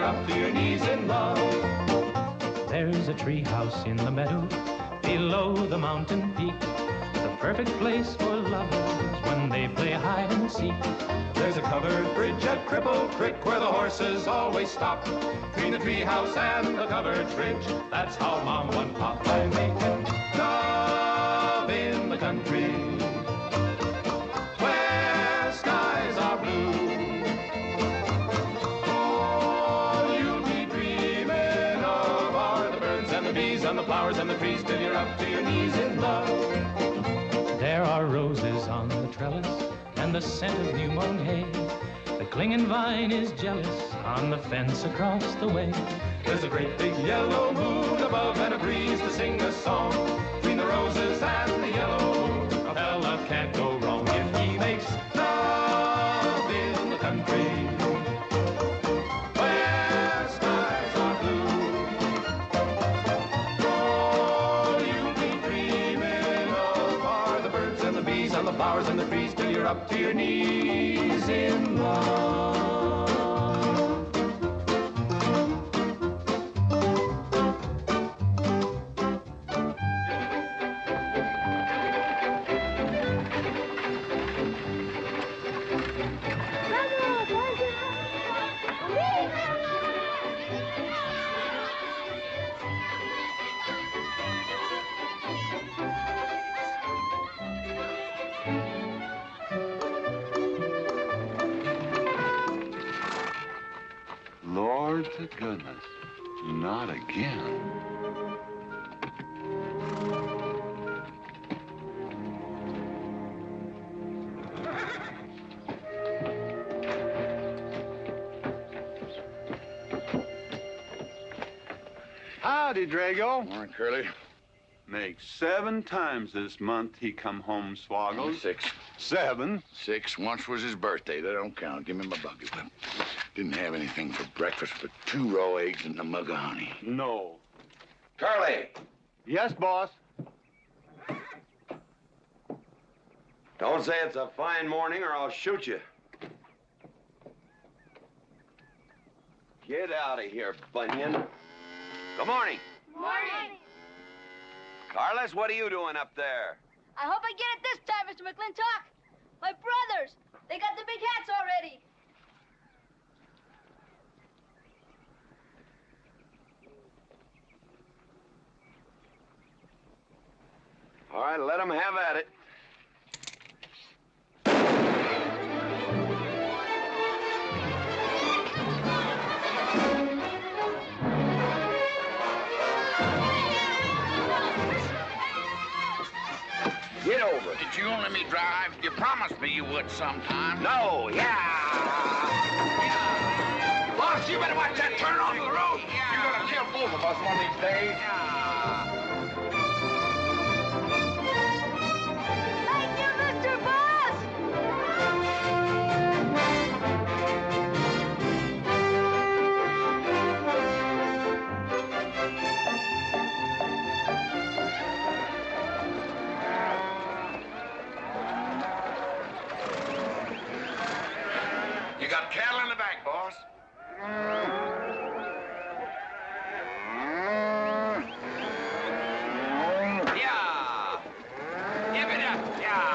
up to your knees in love. There's a tree house in the meadow below the mountain peak, the perfect place for lovers when they play hide and seek. There's a covered bridge at Cripple Creek where the horses always stop. Between the tree house and the covered bridge, that's how Mom and Pop are making love in the country where skies are blue. All you'll be dreaming of are the birds and the bees and the flowers and the trees till you're up to your knees in love. There are roses on the trellis and the scent of new mown hay. The clinging vine is jealous on the fence across the way. There's a great big yellow moon above and a breeze to sing a song. Between the roses and the yellow moon, a fella can't go wrong if he makes love in the country where skies are blue. All you'll be dreaming of are the birds and the bees and the flowers and the trees till you're up to your knees in love. Lord to goodness, not again. Howdy, Drago. Morning, Curly. Makes 7 times this month he come home swoggles. 6. 7? 6. Once was his birthday. That don't count. Give me my buggy whip. Didn't have anything for breakfast but 2 raw eggs and a mug of honey. No. Curly, Yes, boss. don't say it's a fine morning or I'll shoot you. Get out of here, Bunyan. Good morning. Morning. Carlos, what are you doing up there? I hope I get it this time, Mr. McClintock. My brothers, they got the big hats already. All right, let them have at it. Get over it. Did you only let me drive? You promised me you would sometime. No, yeah. Boss, you better watch that turn onto the road. You're gonna kill both of us one of these days. Thank you, Mr. Boss. You got cattle in the back, boss. Yeah. Give it up. Yeah.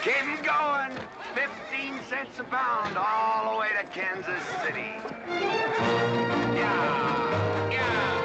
Keep 'em going. 15 cents a pound all the way to Kansas City. Yeah. Yeah.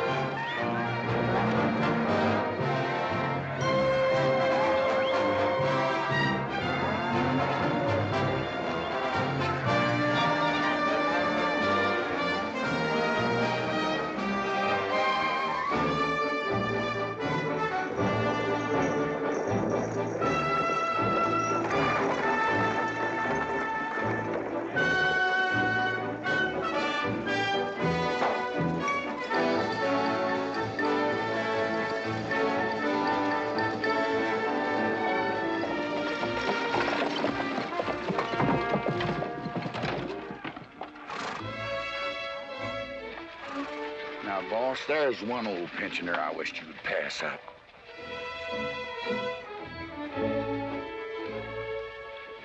boss, there's one old pensioner I wished you'd pass up.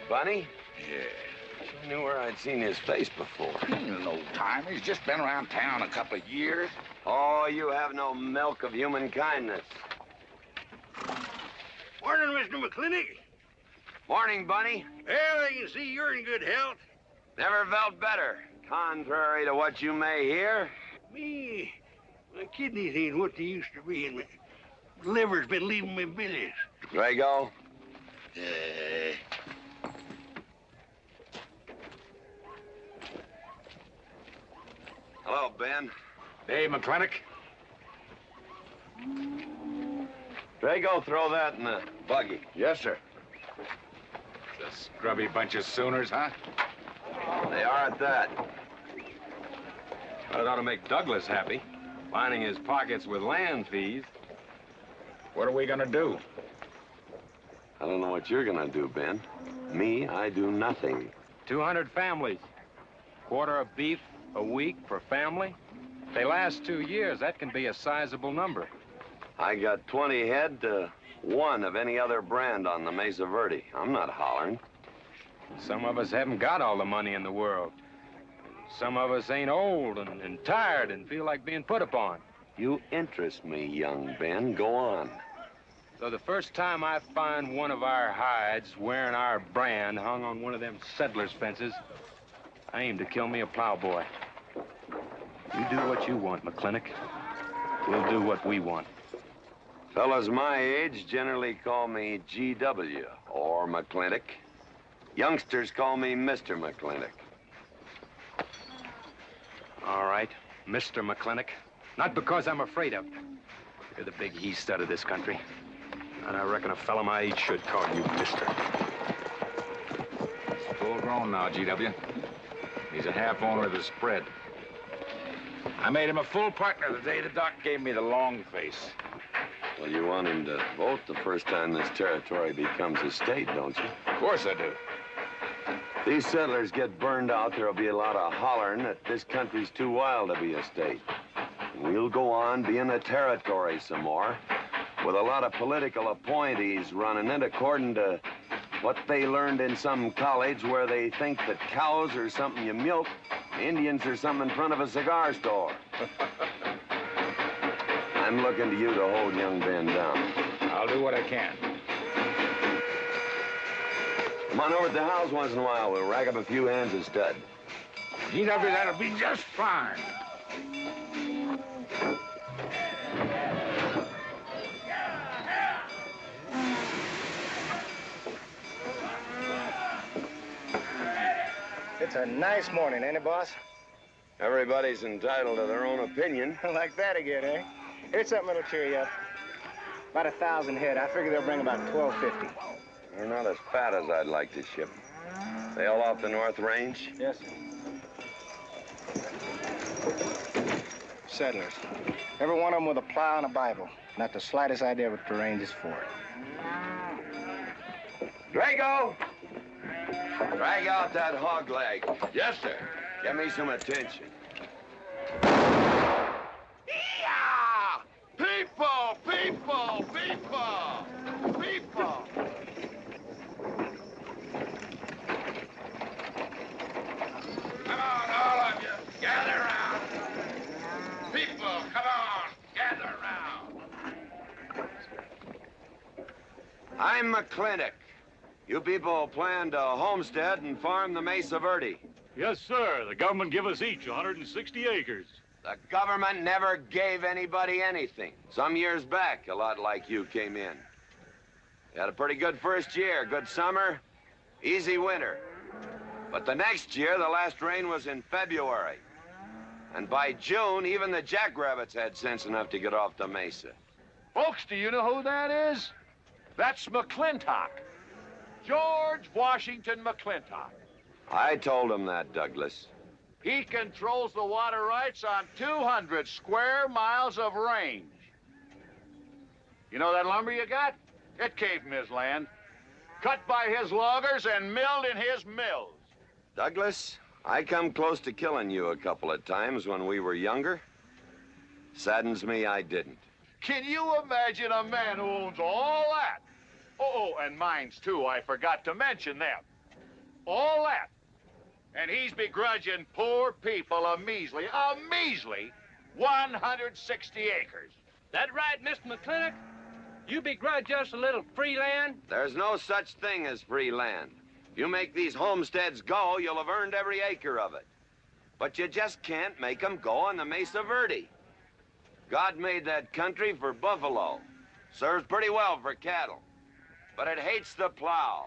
Bunny? Yeah. I knew where I'd seen his face before. He's an old timer. He's just been around town a couple of years. Oh, you have no milk of human kindness. Morning, Mr. McClintock. Morning, Bunny. Well, I can see you're in good health. Never felt better. Contrary to what you may hear. Me, my kidneys ain't what they used to be, and my liver's been leaving me bilious. Drago? Hello, Ben. Hey, McClintock. Drago, throw that in the buggy. Yes, sir. The scrubby bunch of Sooners, huh? They are at that. Well, it ought to make Douglas happy, lining his pockets with land fees. What are we gonna do? I don't know what you're gonna do, Ben. Me, I do nothing. 200 families. Quarter of beef a week per family. They last 2 years. That can be a sizable number. I got 20 head to 1 of any other brand on the Mesa Verde. I'm not hollering. Some of us haven't got all the money in the world. Some of us ain't old and tired and feel like being put upon. You interest me, young Ben. Go on. So the first time I find one of our hides wearing our brand hung on one of them settlers' fences, I aim to kill me a plowboy. You do what you want, McClintock. We'll do what we want. Fellas my age generally call me GW or McClintock. Youngsters call me Mr. McClintock. All right, Mr. McClintock. Not because I'm afraid of you. You're the big he-stud of this country. And I reckon a fellow my age should call you Mister. Full grown now, GW. He's a half owner of the spread. I made him a full partner the day the doc gave me the long face. Well, you want him to vote the first time this territory becomes a state, don't you? Of course I do. If these settlers get burned out, there'll be a lot of hollering that this country's too wild to be a state. We'll go on being a territory some more, with a lot of political appointees running it according to what they learned in some college where they think that cows are something you milk, Indians are something in front of a cigar store. I'm looking to you to hold young Ben down. I'll do what I can. Come on over to the house once in a while. We'll rack up a few hands of stud. GW, that'll be just fine. It's a nice morning, ain't it, boss? Everybody's entitled to their own opinion. Like that again, eh? Here's something that'll cheer you up. About 1,000 head. I figure they'll bring about 1,250. They're not as fat as I'd like to ship. They all off the North Range? Yes, sir. Settlers. Every one of them with a plow and a Bible. Not the slightest idea what the range is for. Drago! Drag out that hog leg. Yes, sir. Give me some attention. Yeah! People, people, people, people. Come on, all of you, gather around. People, come on, gather around. I'm McClintock. You people plan to homestead and farm the Mesa Verde. Yes, sir. The government give us each 160 acres. The government never gave anybody anything. Some years back, a lot like you came in. You had a pretty good first year, good summer, easy winter. But the next year, the last rain was in February. And by June, even the jackrabbits had sense enough to get off the mesa. Folks, do you know who that is? That's McClintock. George Washington McClintock. I told him that, Douglas. He controls the water rights on 200 square miles of range. You know that lumber you got? It came from his land. Cut by his loggers and milled in his mills. Douglas, I come close to killing you a couple of times when we were younger. Saddens me I didn't. Can you imagine a man who owns all that? Oh, and mines, too. I forgot to mention them. All that. And he's begrudging poor people a measly 160 acres. That right, Mr. McClintock? You begrudge us a little free land? There's no such thing as free land. If you make these homesteads go, you'll have earned every acre of it. But you just can't make them go on the Mesa Verde. God made that country for buffalo. Serves pretty well for cattle. But it hates the plow.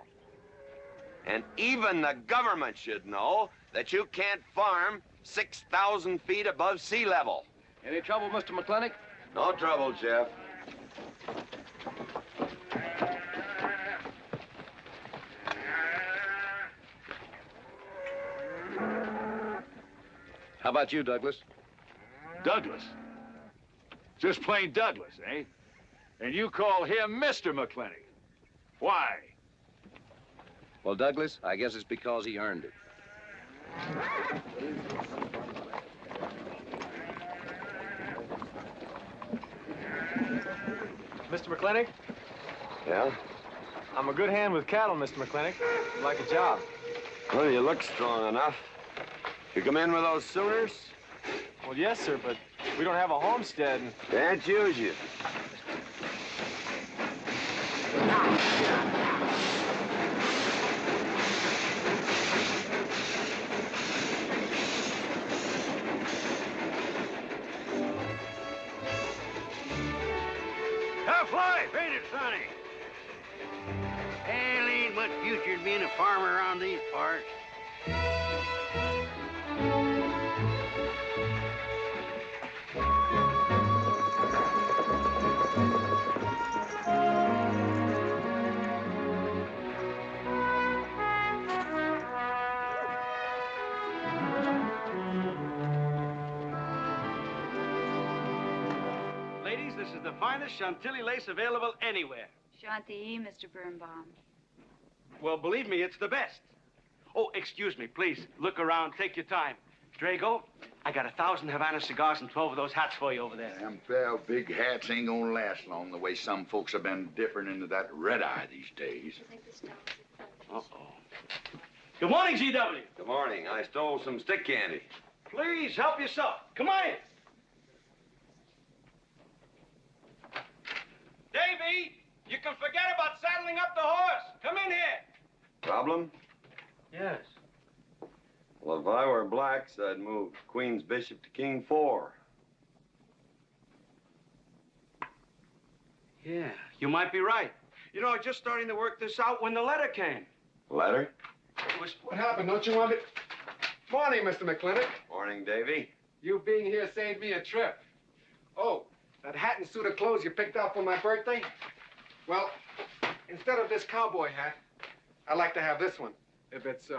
And even the government should know that you can't farm 6,000 feet above sea level. Any trouble, Mr. McClintock? No trouble, Jeff. How about you, Douglas? Douglas? Just plain Douglas, eh? And you call him Mr. McClintock. Why? Well, Douglas, I guess it's because he earned it. Mr. McClintock? Yeah? I'm a good hand with cattle, Mr. McClintock. I'd like a job. Well, you look strong enough. You come in with those Sooners? Well, yes, sir, but we don't have a homestead. Can't use you. Tough life, ain't it, Sonny? Hell, ain't much future in being a farmer around these parts. Ladies, this is the finest Chantilly lace available anywhere. Chantilly, Mr. Birnbaum. Well, believe me, it's the best. Oh, excuse me, please. Look around. Take your time. Drago, I got 1,000 Havana cigars and 12 of those hats for you over there. Them fell big hats ain't gonna last long the way some folks have been dipping into that red eye these days. Uh-oh. Good morning, G.W. Good morning. I stole some stick candy. Please, help yourself. Come on in. Davy, you can forget about saddling up the horse. Come in here. Problem? Yes. Well, if I were blacks, I'd move Queen's Bishop to King 4. Yeah, you might be right. You know, I was just starting to work this out when the letter came. Letter? It was... What happened? Don't you want me... Morning, Mr. McClintock. Morning, Davy. You being here saved me a trip. Oh, that hat and suit of clothes you picked out for my birthday? Well, instead of this cowboy hat, I'd like to have this one. If it's,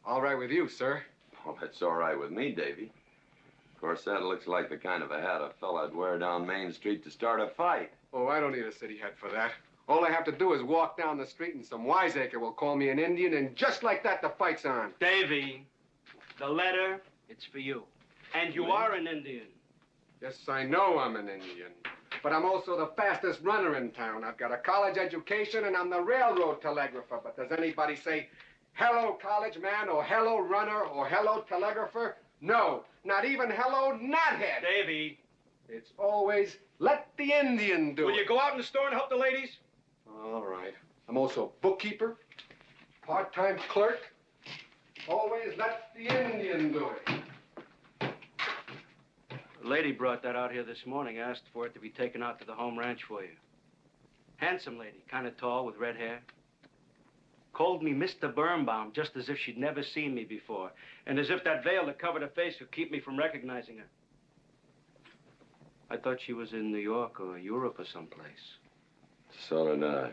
all right with you, sir. Well, it's all right with me, Davy. Of course, that looks like the kind of a hat a fella'd wear down Main Street to start a fight. Oh, I don't need a city hat for that. All I have to do is walk down the street and some wiseacre will call me an Indian, and just like that, the fight's on. Davy, the letter, it's for you. And you are an Indian. Yes, I know I'm an Indian. But I'm also the fastest runner in town. I've got a college education, and I'm the railroad telegrapher. But does anybody say, hello, college man, or hello, runner, or hello, telegrapher? No, not even hello, knothead. Davy. It's always, let the Indian do it. Will you go out in the store and help the ladies? All right. I'm also bookkeeper, part-time clerk. Always let the Indian do it. The lady brought that out here this morning, asked for it to be taken out to the home ranch for you. Handsome lady, kind of tall with red hair. Called me Mr. Birnbaum, just as if she'd never seen me before, and as if that veil that covered her face would keep me from recognizing her. I thought she was in New York or Europe or someplace. So did I.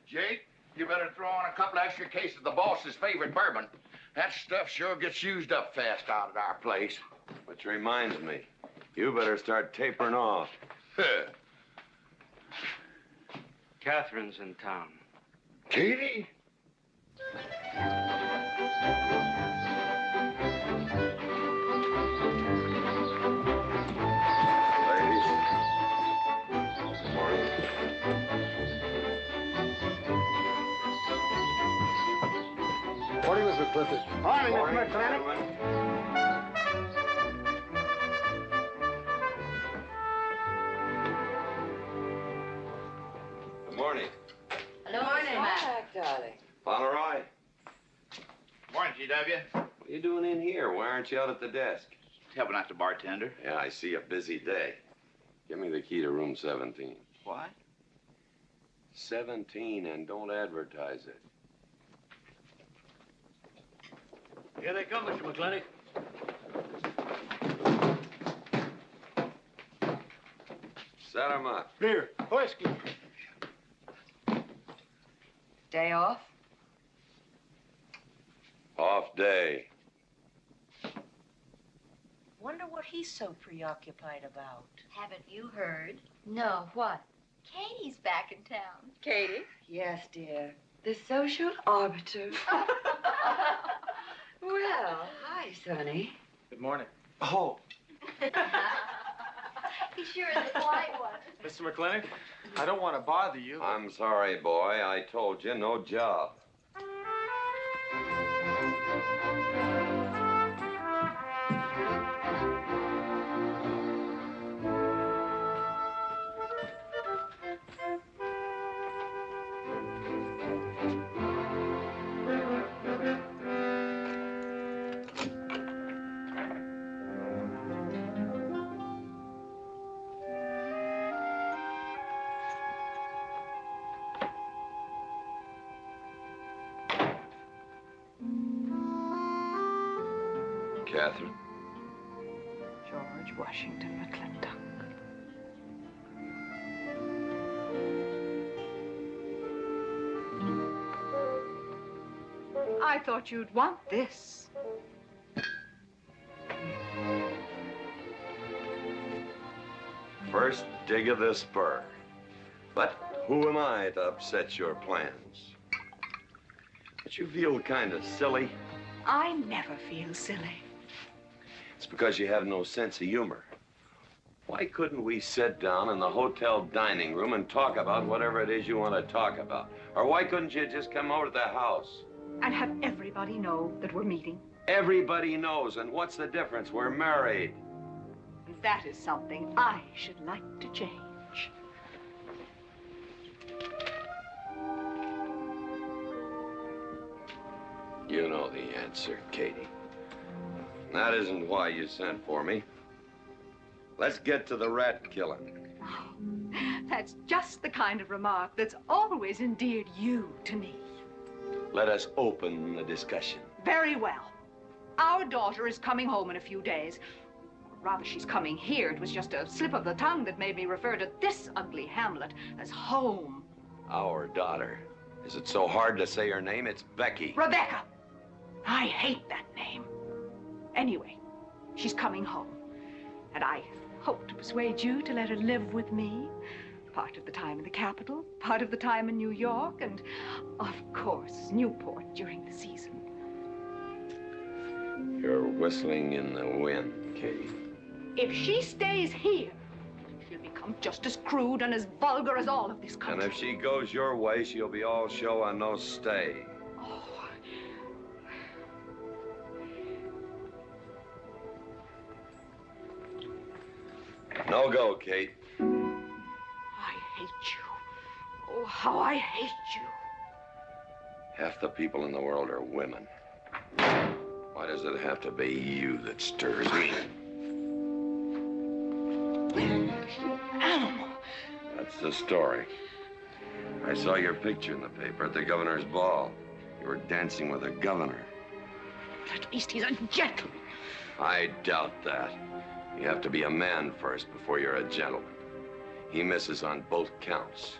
Jake, you better throw on a couple extra cases of the boss's favorite bourbon. That stuff sure gets used up fast out at our place. Which reminds me, you better start tapering off. Catherine's in town. Katie? Mr. Clifford. Morning, Mr. McClintock. Good morning. Hello, morning, Matt. darling. Fauntleroy, Morning, GW. what are you doing in here? Why aren't you out at the desk? Helping out the bartender. Yeah, I see a busy day. Give me the key to room 17. What? 17, and don't advertise it. Here they come, Mr. McClintock. Set 'em up. Beer, whiskey. Day off? Off day. Wonder what he's so preoccupied about. Haven't you heard? No, what? Katie's back in town. Katie? Yes, dear. The social arbiter. Well, hi, Sonny. Good morning. Oh, He sure is a quiet one. Mr. McClintock, I don't want to bother you. I'm sorry, boy. I told you, no job. Catherine. George Washington McClintock. I thought you'd want this. First dig of the spur. But who am I to upset your plans? Don't you feel kind of silly? I never feel silly. It's because you have no sense of humor. Why couldn't we sit down in the hotel dining room and talk about whatever it is you want to talk about? Or why couldn't you just come over to the house? And have everybody know that we're meeting. Everybody knows, and what's the difference? We're married. That is something I should like to change. You know the answer, Katie. That isn't why you sent for me. Let's get to the rat killing. That's just the kind of remark that's always endeared you to me. Let us open the discussion. Very well. Our daughter is coming home in a few days. Or rather, she's coming here. It was just a slip of the tongue that made me refer to this ugly hamlet as home. Our daughter. Is it so hard to say her name? It's Becky. Rebecca. I hate that name. Anyway, she's coming home. And I hope to persuade you to let her live with me. Part of the time in the capital, part of the time in New York, and, of course, Newport during the season. You're whistling in the wind, Katie. If she stays here, she'll become just as crude and as vulgar as all of this country. And if she goes your way, she'll be all show and no stay. Oh. No go, Kate. I hate you. Oh, how I hate you. Half the people in the world are women. Why does it have to be you that stirs me? Animal. That's the story. I saw your picture in the paper at the governor's ball. You were dancing with the governor. At least he's a gentleman. I doubt that. You have to be a man first before you're a gentleman. He misses on both counts.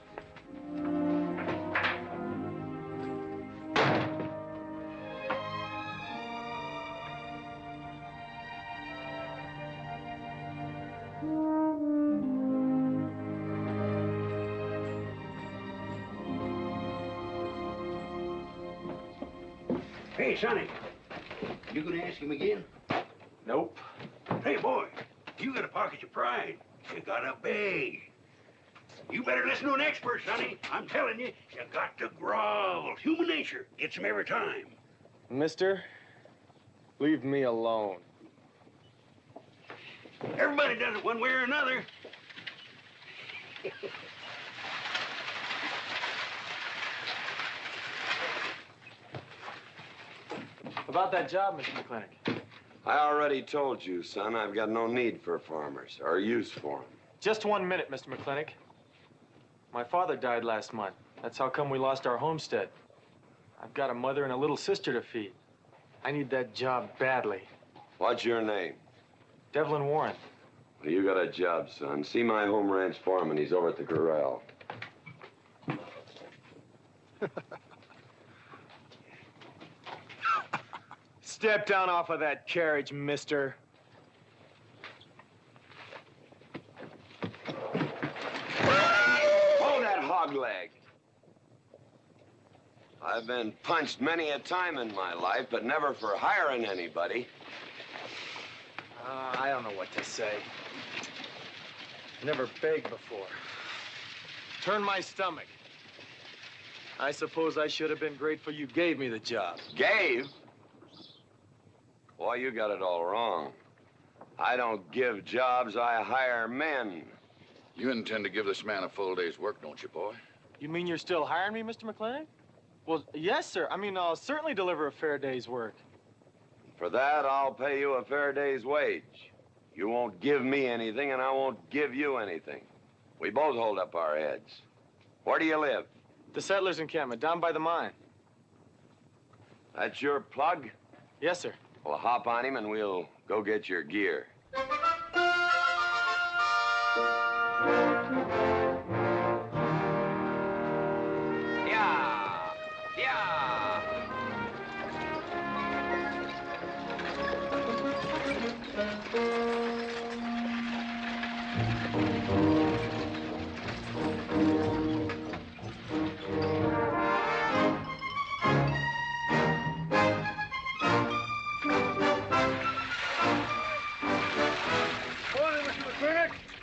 Hey, Sonny, you gonna ask him again? Nope. Hey, boy, you got a pocket of pride. You got a bag. You better listen to an expert, Sonny. I'm telling you, you got to grovel. Human nature gets him every time. Mister, leave me alone. Everybody does it one way or another. About that job, Mr. McClintock. I already told you, son, I've got no need for farmers or use for them. Just 1 minute, Mr. McClintock. My father died last month. That's how come we lost our homestead. I've got a mother and a little sister to feed. I need that job badly. What's your name? Devlin Warren. Well, you got a job, son. See my home ranch foreman. He's over at the corral. Step down off of that carriage, mister. Hold that hog leg. I've been punched many a time in my life, but never for hiring anybody. I don't know what to say. Never begged before. Turn my stomach. I suppose I should have been grateful you gave me the job. Gave? Boy, you got it all wrong. I don't give jobs, I hire men. You intend to give this man a full day's work, don't you, boy? You mean you're still hiring me, Mr. McClintock? Well, yes, sir. I mean, I'll certainly deliver a fair day's work. For that, I'll pay you a fair day's wage. You won't give me anything, and I won't give you anything. We both hold up our heads. Where do you live? The settlers' encampment, down by the mine. That's your plug? Yes, sir. Well, hop on him, and we'll go get your gear.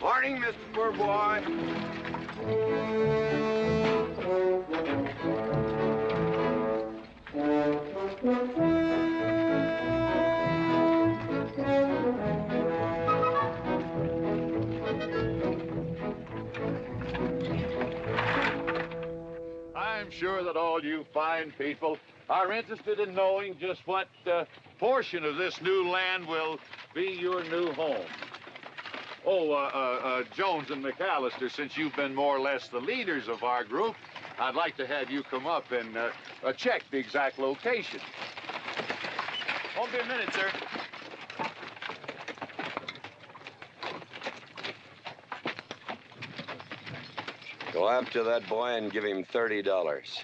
Morning, Mr. Poorboy. I'm sure that all you fine people are interested in knowing just what portion of this new land will be your new home. Oh, Jones and McAllister, since you've been more or less the leaders of our group, I'd like to have you come up and check the exact location. Won't be a minute, sir. Go after that boy and give him $30.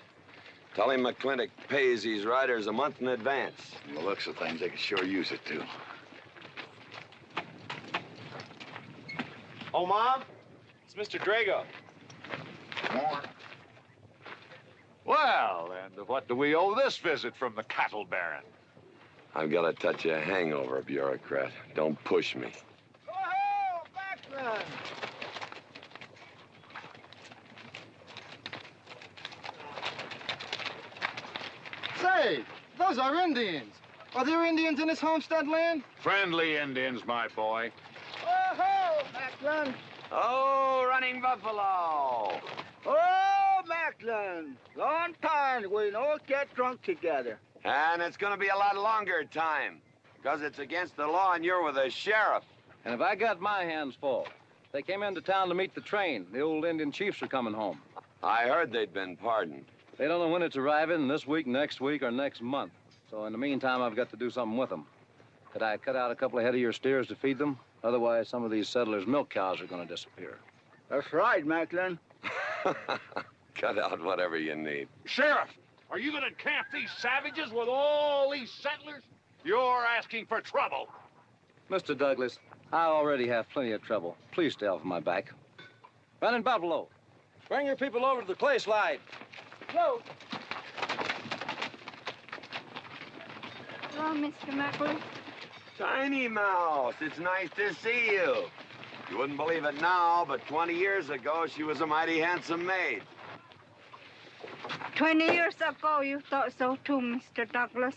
Tell him McClintock pays these riders a month in advance. From the looks of things, they could sure use it, too. Oh, Mom? It's Mr. Drago. More. Well, and what do we owe this visit from the cattle baron? I've got a touch of hangover, bureaucrat. Don't push me. Oh, Backlund! Say, those are Indians. Are there Indians in this homestead land? Friendly Indians, my boy. Oh-ho, Backlund! Oh, Running Buffalo! Oh, Backlund! Long time we don't get drunk together. And it's gonna be a lot longer time, because it's against the law and you're with the sheriff. And if I got my hands full, they came into town to meet the train. The old Indian chiefs are coming home. I heard they'd been pardoned. They don't know when it's arriving, this week, next week, or next month. So in the meantime, I've got to do something with them. Could I cut out a couple of head of your steers to feed them? Otherwise, some of these settlers' milk cows are going to disappear. That's right, Macklin. Cut out whatever you need. Sheriff, are you going to camp these savages with all these settlers? You're asking for trouble. Mr. Douglas, I already have plenty of trouble. Please stay off my back. Running Buffalo, bring your people over to the clay slide. Go. Hello, Mr. Macklin. Tiny Mouse, it's nice to see you. You wouldn't believe it now, but 20 years ago, she was a mighty handsome maid. 20 years ago, you thought so too, Mr. Douglas.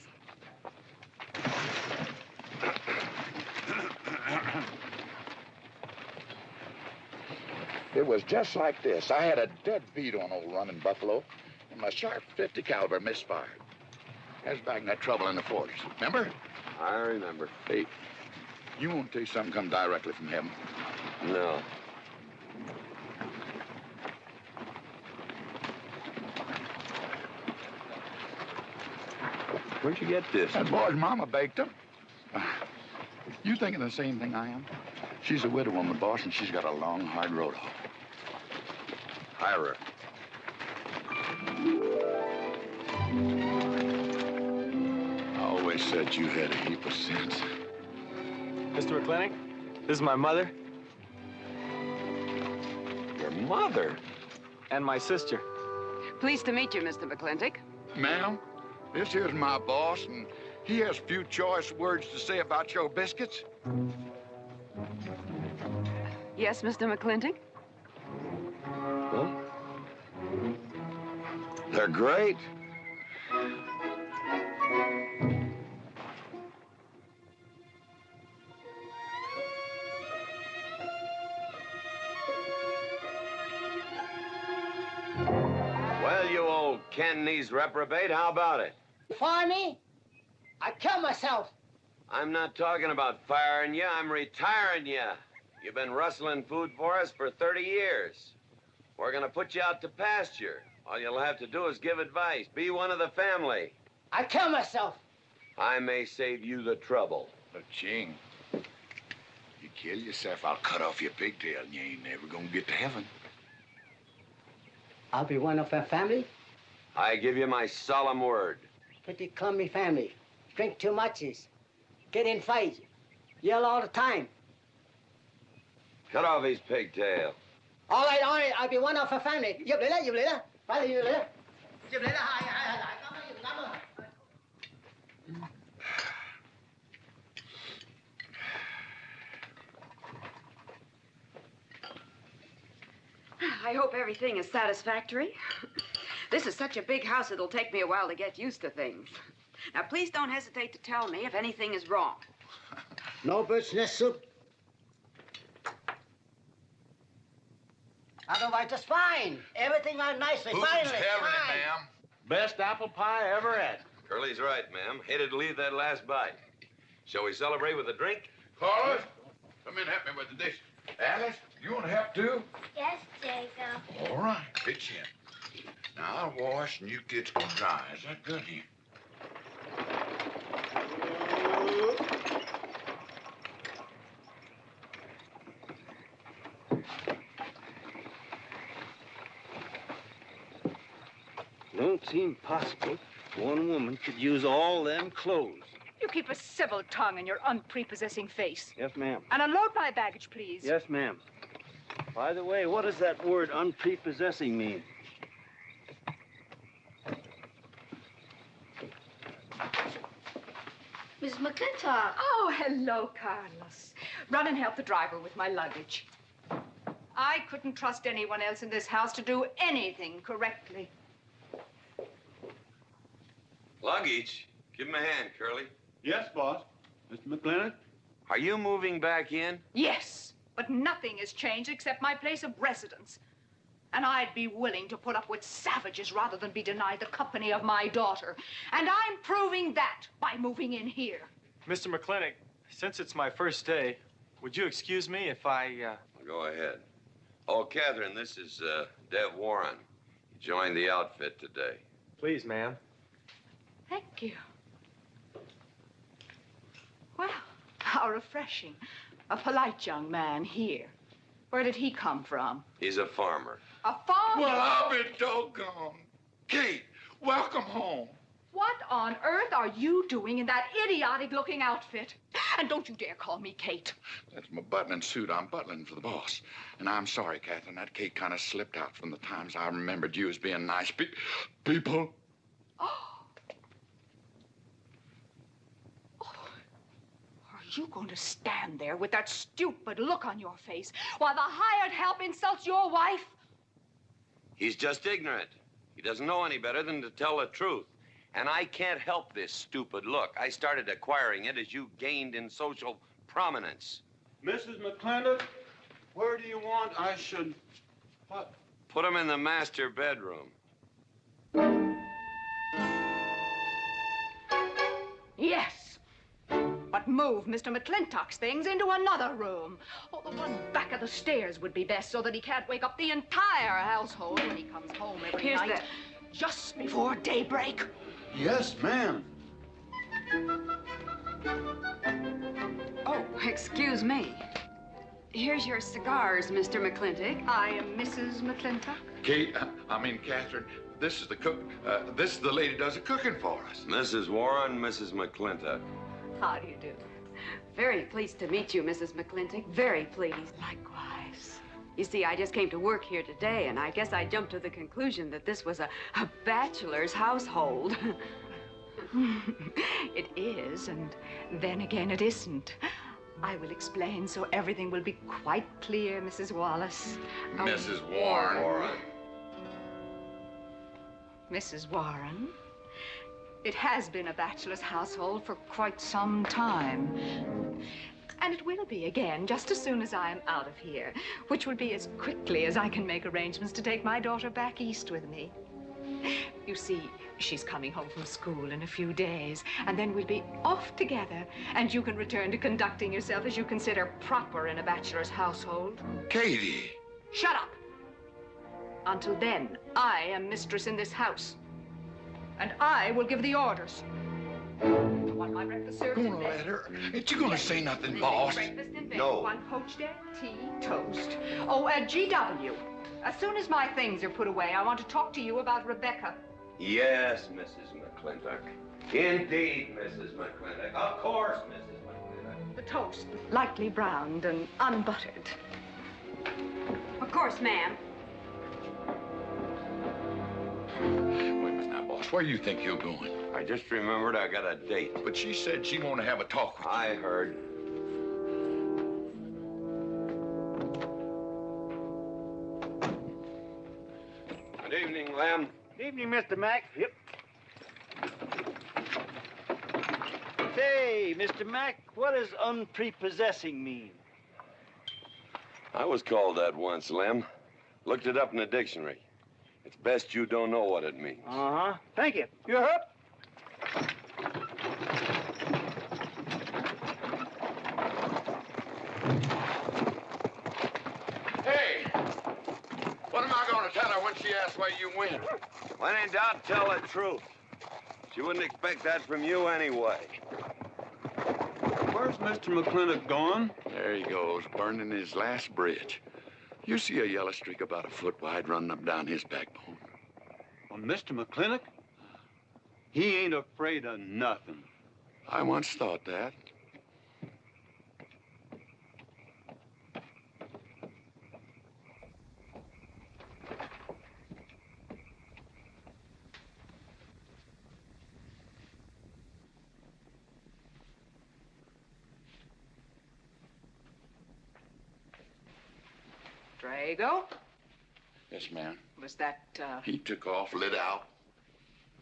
It was just like this. I had a dead beat on old Running Buffalo, and my sharp 50 caliber misfired. That was back in that trouble in the 40s. Remember? I remember. Hey, you want to tell you something come directly from heaven? No. Where'd you get this? That boy's mama baked them. You thinking the same thing I am? She's a widow woman, boss, and she's got a long, hard road home. Hire her. I always said you had a heap of sense. Mr. McClintock, this is my mother. Your mother? And my sister. Pleased to meet you, Mr. McClintock. Ma'am, this here's my boss, and he has a few choice words to say about your biscuits. Yes, Mr. McClintock? Huh? They're great. Well, you old Cantonese reprobate, how about it? Fire me? I'd kill myself. I'm not talking about firing you, I'm retiring you. You've been rustling food for us for 30 years. We're gonna put you out to pasture. All you'll have to do is give advice. Be one of the family. I'd kill myself. I may save you the trouble. But Ching, you kill yourself, I'll cut off your pigtail and you ain't never gonna get to heaven. I'll be one of our family. I give you my solemn word. Pretty clumsy family. Drink too much, get in fights, yell all the time. Cut off his pigtail. All right, I'll be one of our family. Giúp lấy đó. Phải là giúp lấy đó. Giúp lấy đó, hai. Cảm ơn. I hope everything is satisfactory. This is such a big house, it'll take me a while to get used to things. Now, please don't hesitate to tell me if anything is wrong. No bird's nest soup. Otherwise, just fine. Everything went nicely, finally. ma'am? Best apple pie I ever had. Curly's right, ma'am. Hated to leave that last bite. Shall we celebrate with a drink? Carlos, come in and help me with the dish. Alice, you want to help too? Yes, Jacob. All right, pitch in. Now I'll wash and you kids can dry. Is that good here? Don't seem possible one woman could use all them clothes. You keep a civil tongue in your unprepossessing face. Yes, ma'am. And unload my baggage, please. Yes, ma'am. By the way, what does that word unprepossessing mean? Miss McClintock. Oh, hello, Carlos. Run and help the driver with my luggage. I couldn't trust anyone else in this house to do anything correctly. Luggage? Give him a hand, Curly. Yes, boss. Mr. McClintock? Are you moving back in? Yes, but nothing has changed except my place of residence. And I'd be willing to put up with savages rather than be denied the company of my daughter. And I'm proving that by moving in here. Mr. McClintock, since it's my first day, would you excuse me if I, Go ahead. Oh, Catherine, this is Dev Warren. He joined the outfit today. Please, ma'am. Thank you. Well, how refreshing. A polite young man here. Where did he come from? He's a farmer. A farmer? Well, I'll be doggone. Kate, welcome home. What on earth are you doing in that idiotic-looking outfit? And don't you dare call me Kate. That's my butling suit. I'm butling for the boss. And I'm sorry, Catherine. That Kate kind of slipped out from the times I remembered you as being nice people. Are you going to stand there with that stupid look on your face while the hired help insults your wife? He's just ignorant. He doesn't know any better than to tell the truth. And I can't help this stupid look. I started acquiring it as you gained in social prominence. Mrs. McClintock, Where do you want I should... What? Put him in the master bedroom. Yes. But move Mr. McClintock's things into another room. Oh, the one back of the stairs would be best so that he can't wake up the entire household when he comes home every Here's night. Just before daybreak. Yes, ma'am. Oh, excuse me. Here's your cigars, Mr. McClintock. I am Mrs. McClintock. Kate, Catherine, this is the cook. This is the lady does the cooking for us. Mrs. Warren, Mrs. McClintock. How do you do? Very pleased to meet you, Mrs. McClintock. Very pleased. Likewise. You see, I just came to work here today, and I guess I jumped to the conclusion that this was a bachelor's household. It is, and then again it isn't. I will explain so everything will be quite clear, Mrs. Wallace. Mrs. Warren. Mrs. Warren, it has been a bachelor's household for quite some time. And it will be again, just as soon as I am out of here, which will be as quickly as I can make arrangements to take my daughter back east with me. You see, she's coming home from school in a few days, and then we'll be off together, and you can return to conducting yourself as you consider proper in a bachelor's household. Katie! Shut up! Until then, I am mistress in this house, and I will give the orders. I want my breakfast served in bed. Let her. Ain't you gonna say nothing, boss? Breakfast in bed. No. 1 poached egg, tea, toast. Oh, GW. As soon as my things are put away, I want to talk to you about Rebecca. Yes, Mrs. McClintock. Indeed, Mrs. McClintock. Of course, Mrs. McClintock. The toast, lightly browned and unbuttered. Of course, ma'am. Wait a minute now, boss. Where do you think you're going? I just remembered I got a date. But she said she wanted to have a talk with you. I heard. Good evening, Lem. Evening, Mr. Mack. Yep. Say, Mr. Mack, what does unprepossessing mean? I was called that once, Lem. Looked it up in the dictionary. It's best you don't know what it means. Uh-huh. Thank you. You're up. Hey! What am I gonna tell her when she asks where you went? When in doubt, tell the truth. She wouldn't expect that from you anyway. Where's Mr. McClintock going? There he goes, burning his last bridge. You see a yellow streak about a foot wide running up down his backbone. Well, Mr. McClintock? He ain't afraid of nothing. I once thought that. Drago? Yes, ma'am. Was that, He took off, lit out.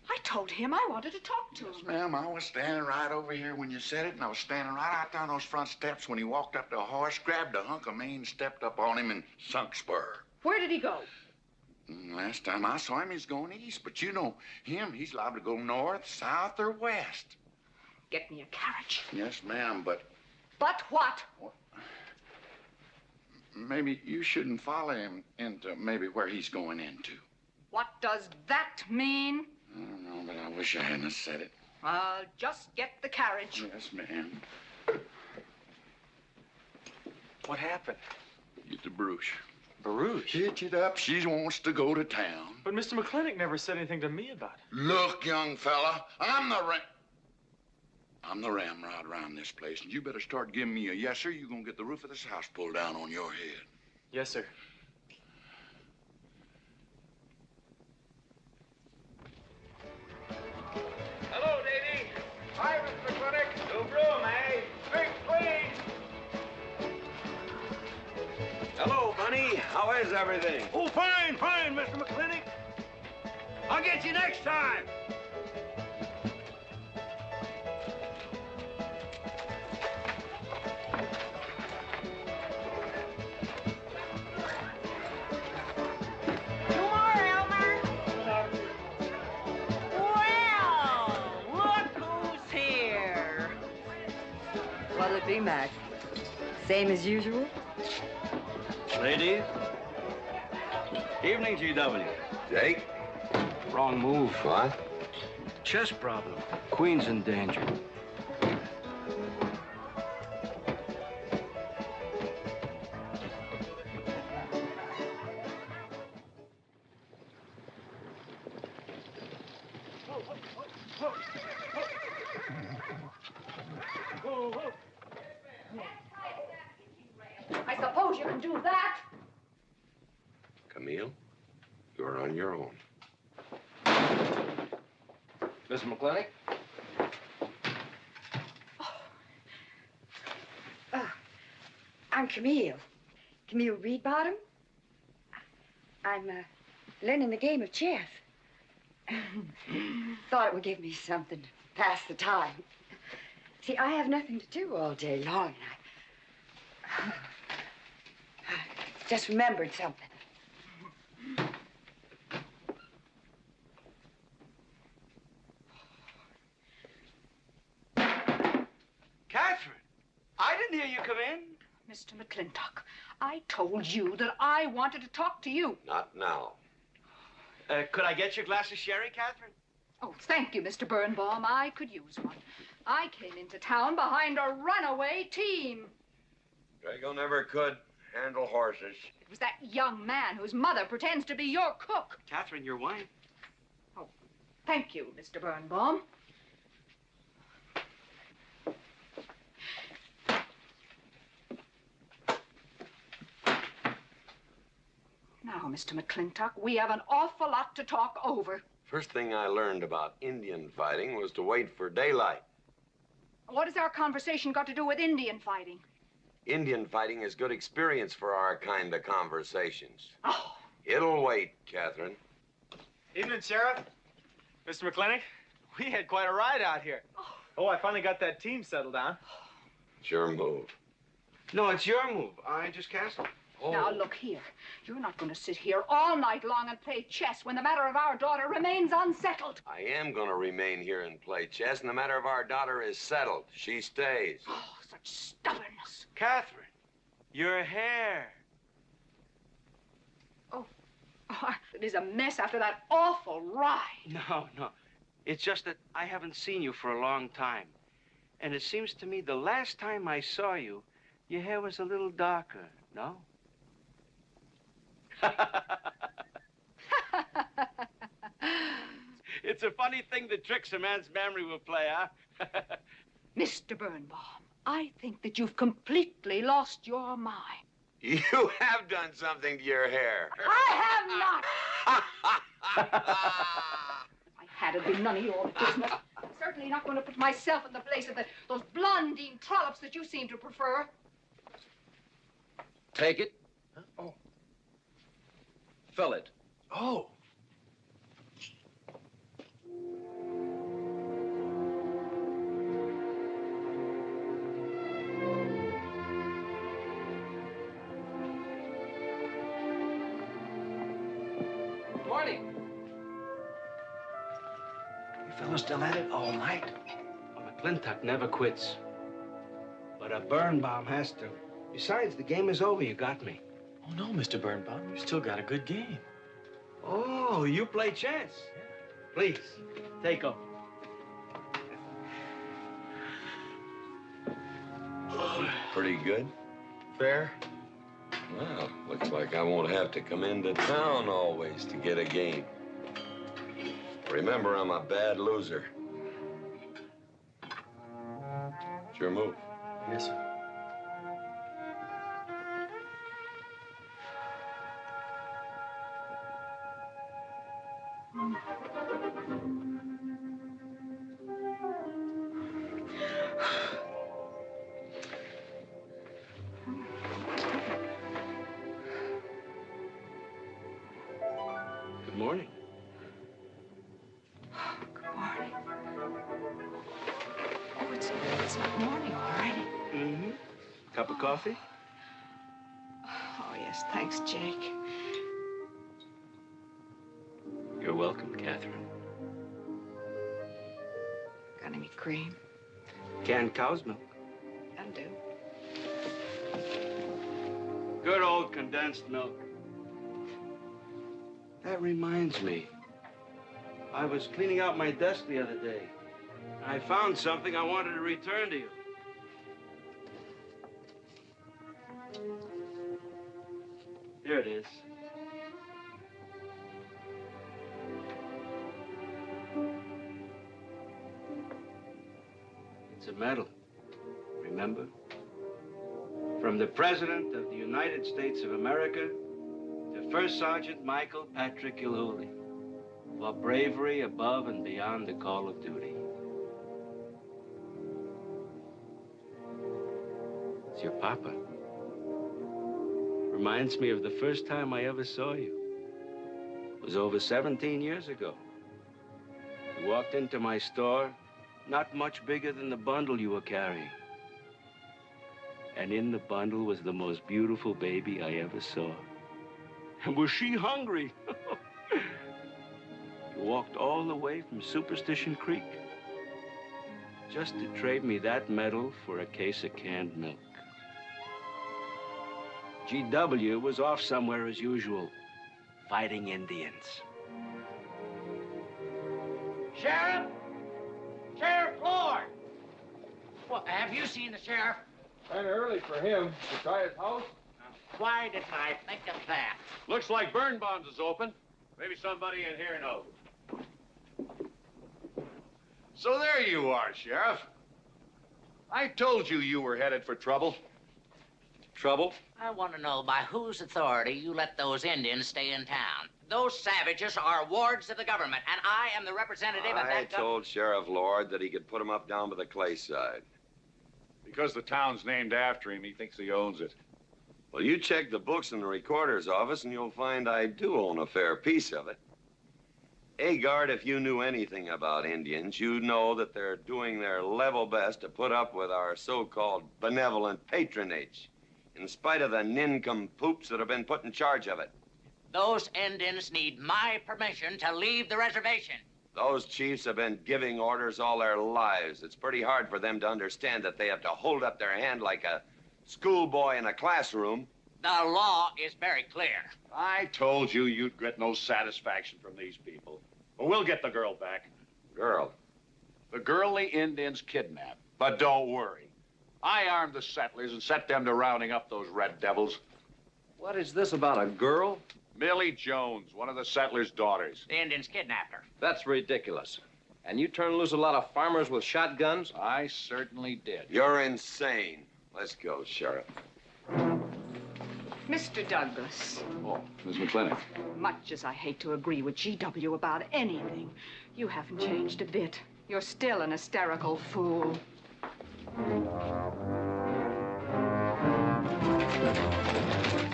I told him I wanted to talk to him. Ma'am, I was standing right over here when you said it, and I was standing right out there on those front steps when he walked up to a horse, grabbed a hunk of mane, stepped up on him, and sunk spur. Where did he go? Last time I saw him, he's going east. But you know him, he's liable to go north, south, or west. Get me a carriage. Yes, ma'am, but But what? maybe you shouldn't follow him into maybe where he's going into. What does that mean? I don't know, but I wish I hadn't said it. I'll just get the carriage. Yes, ma'am. What happened? Get the Bruce. Baruch? Hitch it up. She wants to go to town. But Mr. McClintock never said anything to me about it. Look, young fella, I'm the ramrod around this place, and you better start giving me a yes, sir. You're gonna get the roof of this house pulled down on your head. Yes, sir. Hello, Davy. Hi, Mr. McClintock. New broom, eh? Big please. Hello, Bunny. How is everything? Oh, fine, fine, Mr. McClintock. I'll get you next time. B-Mac. Same as usual? Ladies. Evening, GW. Jake? Wrong move. What? Chess problem. Queen's in danger. I suppose you can do that. Camille, you're on your own. Mr. McClintock? I'm Camille. Camille Reedbottom. I'm learning the game of chess. Thought it would give me something to pass the time. See, I have nothing to do all day long. I just remembered something. Catherine, I didn't hear you come in. Mr. McClintock, I told you that I wanted to talk to you. Not now. Could I get you a glass of sherry, Catherine? Oh, thank you, Mr. Birnbaum. I could use one. I came into town behind a runaway team. Drago never could handle horses. It was that young man whose mother pretends to be your cook. Catherine, your wine. Oh, thank you, Mr. Birnbaum. Now, Mr. McClintock, we have an awful lot to talk over. First thing I learned about Indian fighting was to wait for daylight. What has our conversation got to do with Indian fighting? Indian fighting is good experience for our kind of conversations. Oh. It'll wait, Catherine. Evening, Sheriff. Mr. McClintock, we had quite a ride out here. Oh, I finally got that team settled down. It's your move. No, it's your move. I just castled. Oh. Now, look here. You're not going to sit here all night long and play chess when the matter of our daughter remains unsettled. I am going to remain here and play chess, and the matter of our daughter is settled. She stays. Oh, such stubbornness. Catherine, your hair. Oh, it is a mess after that awful ride. No. It's just that I haven't seen you for a long time. And it seems to me the last time I saw you, your hair was a little darker, no? It's a funny thing that tricks a man's memory will play, huh? Mr. Birnbaum, I think that you've completely lost your mind. You have done something to your hair. I have not. I had it been none of your business. I'm certainly not going to put myself in the place of those blondine trollops that you seem to prefer. Take it. Huh? Oh. Fill it. Oh. Morning. You fellas still at it all night? McClintock never quits. But a Birnbaum has to. Besides, the game is over. You got me. Oh, no, Mr. Birnbaum. You still got a good game. Oh, you play chess? Please, take them. Pretty good. Fair. Well, looks like I won't have to come into town always to get a game. Remember, I'm a bad loser. It's your move. Yes, sir. Good morning. Good morning. Oh, it's not morning already. Mm-hmm. Cup of coffee? Oh, yes, thanks, Jake. You're welcome, Catherine. Got any cream? Canned cow's milk. And do. Good old condensed milk. That reminds me. I was cleaning out my desk the other day. I found something I wanted to return to you. Here it is. It's a medal, remember? From the President of the United States of America to First Sergeant Michael Patrick Gilhooly for bravery above and beyond the call of duty. It's your papa. Reminds me of the first time I ever saw you. It was over 17 years ago. You walked into my store, not much bigger than the bundle you were carrying. And in the bundle was the most beautiful baby I ever saw. And was she hungry? You walked all the way from Superstition Creek just to trade me that medal for a case of canned milk. GW was off somewhere as usual, fighting Indians. Sheriff! Sheriff Lord! Well, have you seen the sheriff? Kind of early for him. To try his house? Why didn't I think of that? Looks like Birnbaum's is open. Maybe somebody in here knows. So there you are, Sheriff. I told you you were headed for trouble. Trouble? I want to know by whose authority you let those Indians stay in town. Those savages are wards of the government, and I am the representative of I that told Sheriff Lord that he could put him up down by the clay side. Because the town's named after him, he thinks he owns it. Well, you check the books in the recorder's office, and you'll find I do own a fair piece of it. Agard, if you knew anything about Indians, you'd know that they're doing their level best to put up with our so-called benevolent patronage, in spite of the nincompoops that have been put in charge of it. Those Indians need my permission to leave the reservation. Those chiefs have been giving orders all their lives. It's pretty hard for them to understand that they have to hold up their hand like a schoolboy in a classroom. The law is very clear. I told you you'd get no satisfaction from these people. But we'll get the girl back. Girl? The girl the Indians kidnapped. But don't worry. I armed the settlers and set them to rounding up those red devils. What is this about a girl? Millie Jones, one of the settlers' daughters. The Indians kidnapped her. That's ridiculous. And you turn loose a lot of farmers with shotguns? I certainly did. You're insane. Let's go, Sheriff. Mr. Douglas, Oh, Miss McClintock. much as I hate to agree with GW about anything, you haven't changed a bit. You're still an hysterical fool.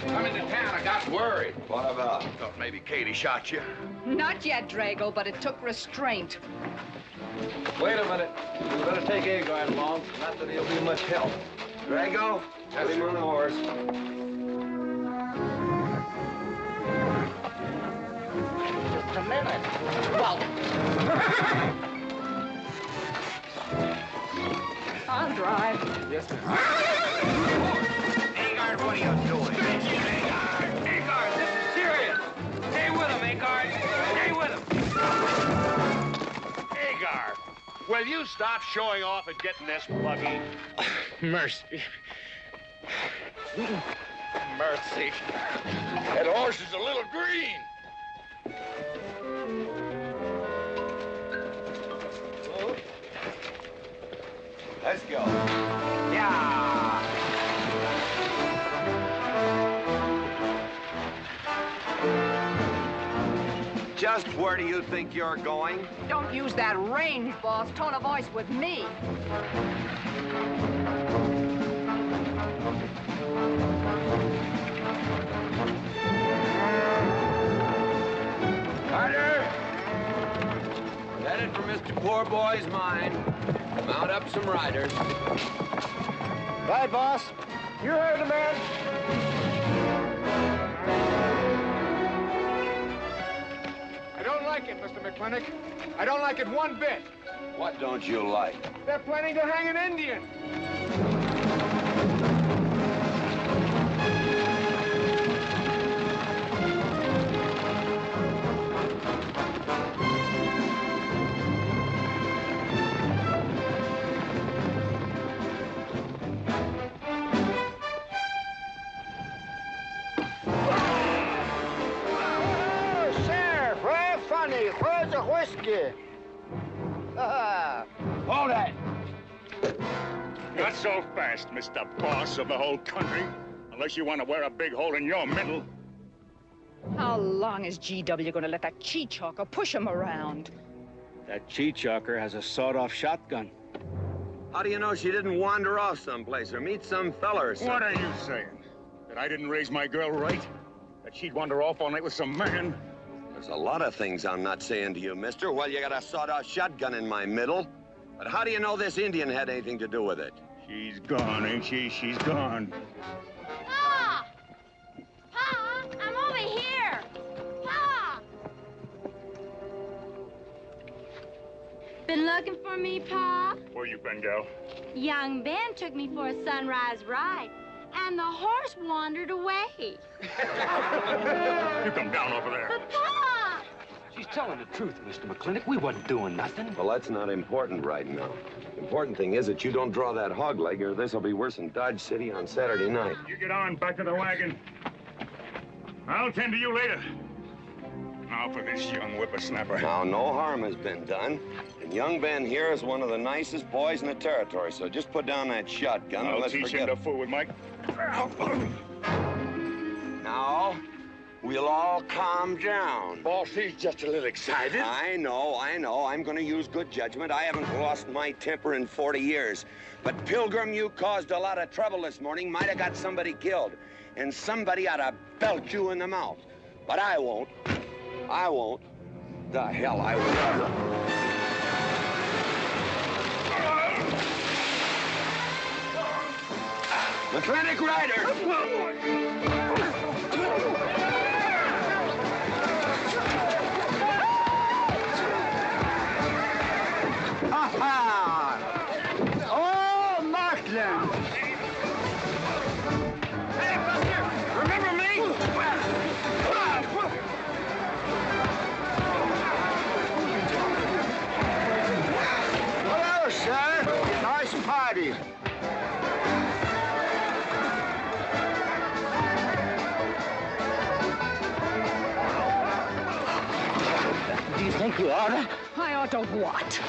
I'm into town. I got worried. What about? Thought maybe Katie shot you. Not yet, Drago, but it took restraint. Wait a minute. You better take Agard along. Not that he'll be much help. Drago, put him on the horse. Just a minute. Well, I'll drive. Yes, sir. Agard, what are you doing? Agard, this is serious. Stay with him, Agard. Stay with him. Agar, will you stop showing off and getting this buggy? Mercy. Mercy. That horse is a little green. Let's go. Yeah. Just where do you think you're going? Don't use that range, boss. Tone of voice with me. Carter! Headed for Mr. Poor Boy's mine. Mount up some riders. Right, boss. You heard the man. I don't like it, Mr. McClintock. I don't like it one bit. What don't you like? They're planning to hang an Indian. funny. Where's the whiskey? Hold that! Not so fast, Mr. Boss of the whole country. Unless you want to wear a big hole in your middle. How long is GW going to let that cheat-chalker push him around? That cheat-chalker has a sawed-off shotgun. How do you know she didn't wander off someplace or meet some fella or something? What are you saying? That I didn't raise my girl right? That she'd wander off all night with some man? There's a lot of things I'm not saying to you, mister. Well, you got a sawed-off shotgun in my middle. But how do you know this Indian had anything to do with it? She's gone, ain't she? She's gone. Pa! Pa! I'm over here! Pa! Been looking for me, Pa? Where you been, gal? Young Ben took me for a sunrise ride, and the horse wandered away. You come down over there. But, Pa! She's telling the truth, Mr. McClintock. We wasn't doing nothing. Well, that's not important right now. The important thing is that you don't draw that hog leg, or this will be worse than Dodge City on Saturday night. You get on, back to the wagon. I'll tend to you later. Now for this young whippersnapper. Now, no harm has been done. And young Ben here is one of the nicest boys in the territory, so just put down that shotgun and I'll let's teach forget him to fool with Mike. Now, we'll all calm down. Boss, he's just a little excited. I know. I'm going to use good judgment. I haven't lost my temper in 40 years. But, Pilgrim, you caused a lot of trouble this morning. Might have got somebody killed. And somebody ought to belt you in the mouth. But I won't. I won't. The hell I won't. McClintock Rider! Ha-ha! Oh, Markland! Hey, Buster! Remember me? Hello, sir. Nice party. Do you think you oughta? I ought to what?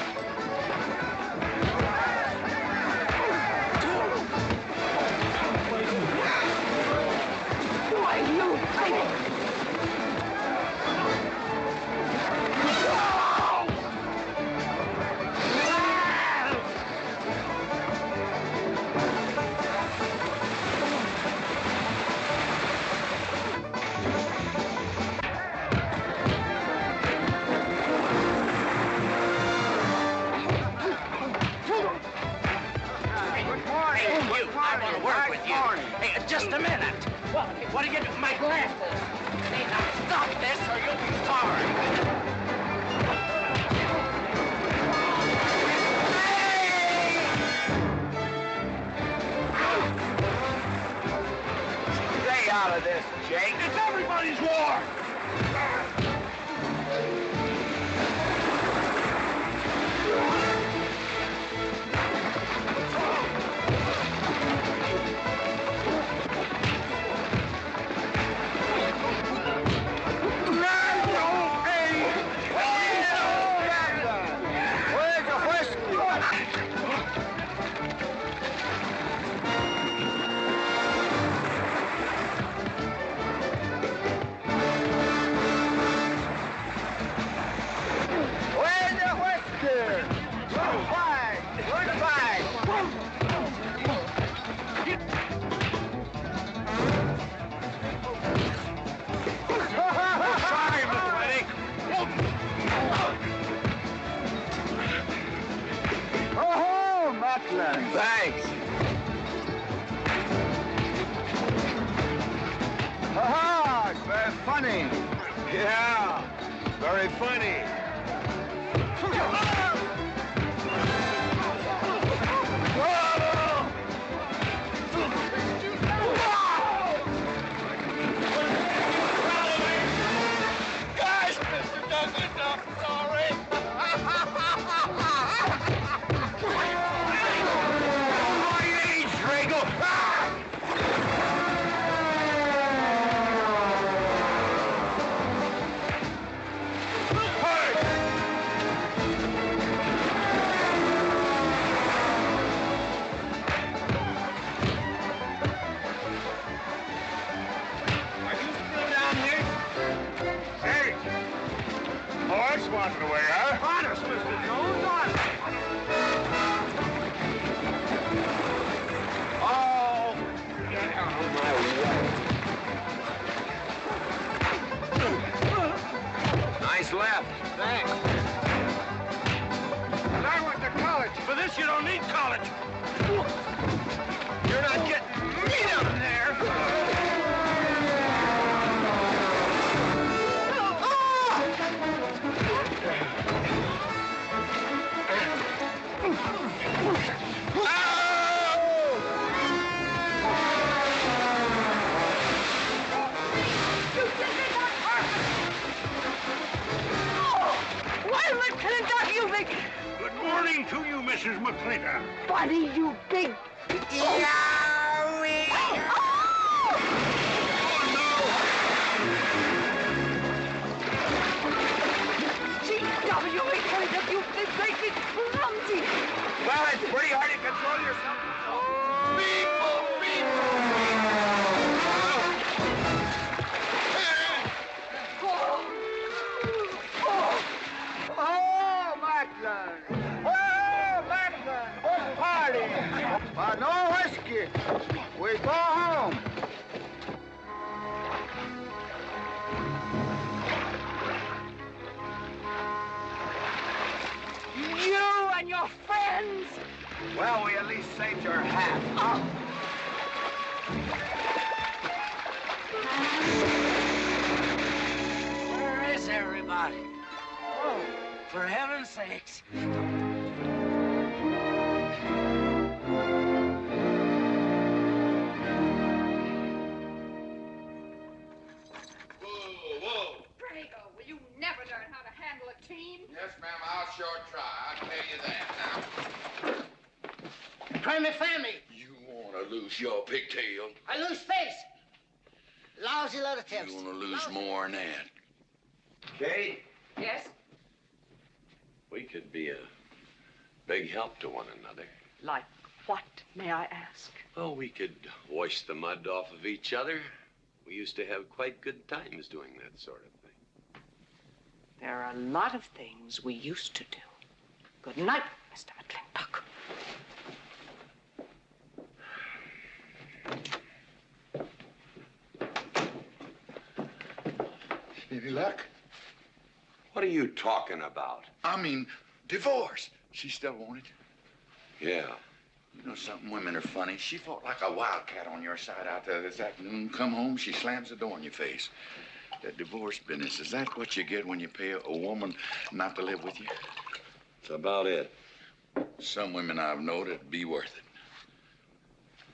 Why, you... Hey, just a minute. What do you do? My glasses. Hey, now stop this or you'll be sorry. Stay out of this, Jake. It's everybody's war. Where's the whiskey? Where's the whiskey? Goodbye. Goodbye. Sorry, McClintock. Oh, Markland. Thanks. Ha-ha, it's very funny. Yeah, very funny. Guys, Mr. Douglas, I'm sorry. My age, Drago. Ha! out of the way, huh? Honest, Mr. Jones, honest. Oh, get out of my way. Nice left. Thanks. I went to college. For this, you don't need college. You're not getting me down there. Good morning to you, Mrs. McClintock. Buddy, you big... Yowie! G.W. McClintock, you big, great, clumsy... Well, it's pretty hard to control yourself. Oh, Macklin! Oh, Macklin! Good party! But no whiskey. We go home. You and your friends! Well, we at least saved your hat. Where is everybody? Oh, for heaven's sakes. Drago, will you never learn how to handle a team? Yes, ma'am, I'll sure try. I'll tell you that now. Try me family. You want to lose your pigtail? I lose face. Lousy lot of tips. You want to lose more than that. Kate, Yes? we could be a big help to one another. Like what, may I ask? Well, we could wash the mud off of each other. We used to have quite good times doing that sort of thing. There are a lot of things we used to do. Good night, Mr. McClintock. Any luck? What are you talking about? I mean, divorce. She still want it? Yeah. You know something? Women are funny. She fought like a wildcat on your side out there this afternoon. Come home, she slams the door in your face. That divorce business, is that what you get when you pay a woman not to live with you? That's about it. Some women I've known it'd be worth it.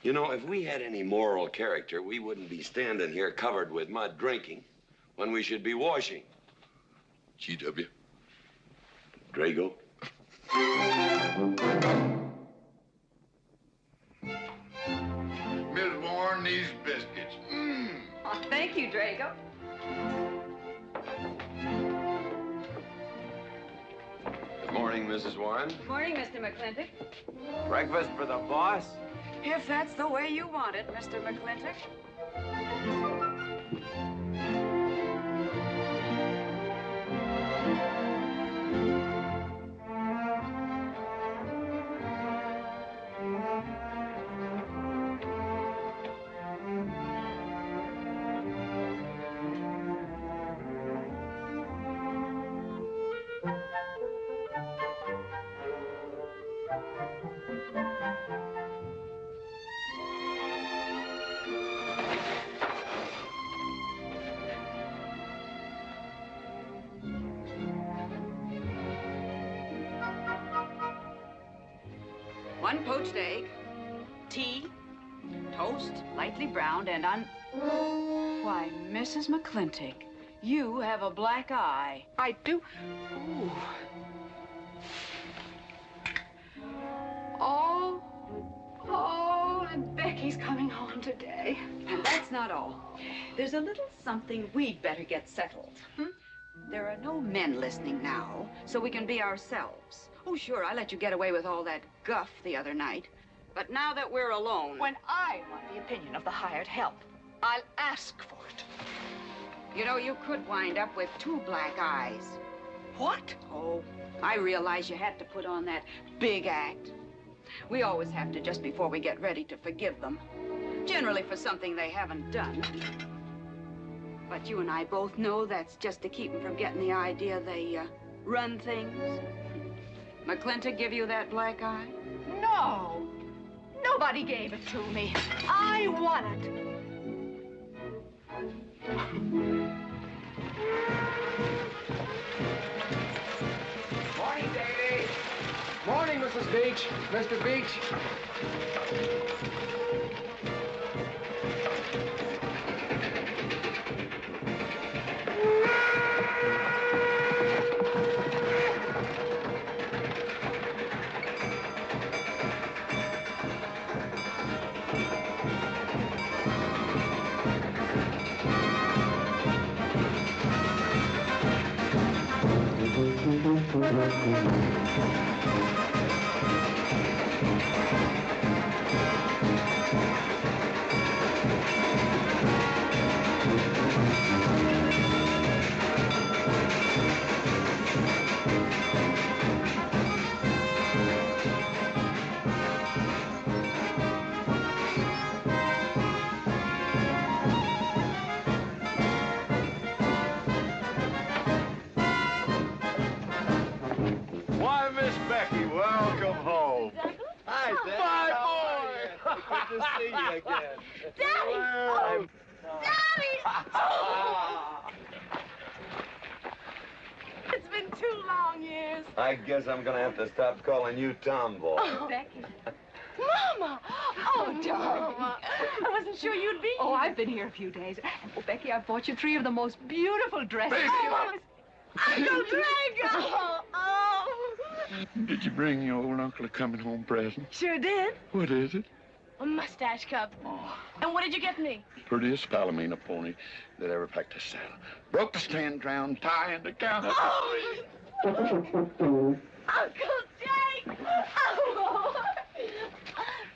You know, if we had any moral character, we wouldn't be standing here covered with mud drinking when we should be washing. G.W. Drago. Miss Warren, these biscuits. Mmm. Oh, thank you, Drago. Good morning, Mrs. Warren. Good morning, Mr. McClintock. Breakfast for the boss? If that's the way you want it, Mr. McClintock. One poached egg, tea, toast, lightly browned, and Why, Mrs. McClintock, you have a black eye. I do. Ooh. Oh, and Becky's coming home today. And that's not all. There's a little something we'd better get settled. There are no men listening now, so we can be ourselves. Oh, sure, I let you get away with all that guff the other night. But now that we're alone... When I want the opinion of the hired help, I'll ask for it. You know, you could wind up with two black eyes. What? Oh, I realize you had to put on that big act. We always have to just before we get ready to forgive them. Generally for something they haven't done. But you and I both know that's just to keep them from getting the idea they run things. McClintock give you that black eye? No. Nobody gave it to me. I won it. Morning, Davy. Morning, Mrs. Beach. Mr. Beach. Why, Miss Becky, welcome home. Hi, Dad. My boy. Good to see you again. Daddy! Well, Daddy! It's been 2 long years. I guess I'm gonna have to stop calling you Tomboy. Oh, Becky. Mama! Oh, darling. Mama. I wasn't sure you'd be here. Oh, I've been here a few days. Oh, Becky, I bought you 3 of the most beautiful dresses. Uncle Drago! Oh! Did you bring your old uncle a coming home present? Sure did. What is it? A mustache cup. And what did you get me? Prettiest Palomino pony that ever packed a saddle. Broke the stand, drowned, tie, and the cow. Oh! Uncle Jake! Oh!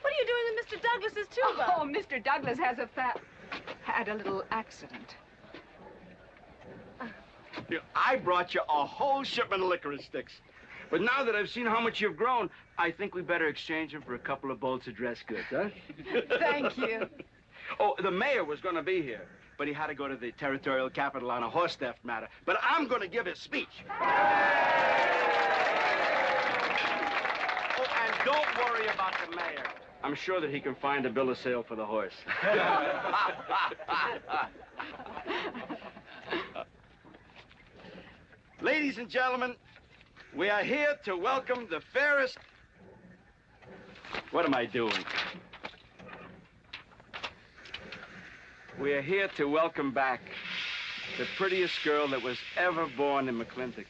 What are you doing with Mr. Douglas's tuba? Oh, Mr. Douglas had a little accident. I brought you a whole shipment of licorice sticks. But now that I've seen how much you've grown, I think we better exchange them for a couple of bolts of dress goods, huh? Thank you. Oh, the mayor was going to be here, but he had to go to the territorial capital on a horse theft matter. But I'm going to give his speech. Oh, and don't worry about the mayor. I'm sure that he can find a bill of sale for the horse. Ladies and gentlemen, we are here to welcome the fairest... What am I doing? We are here to welcome back the prettiest girl that was ever born in McClintock,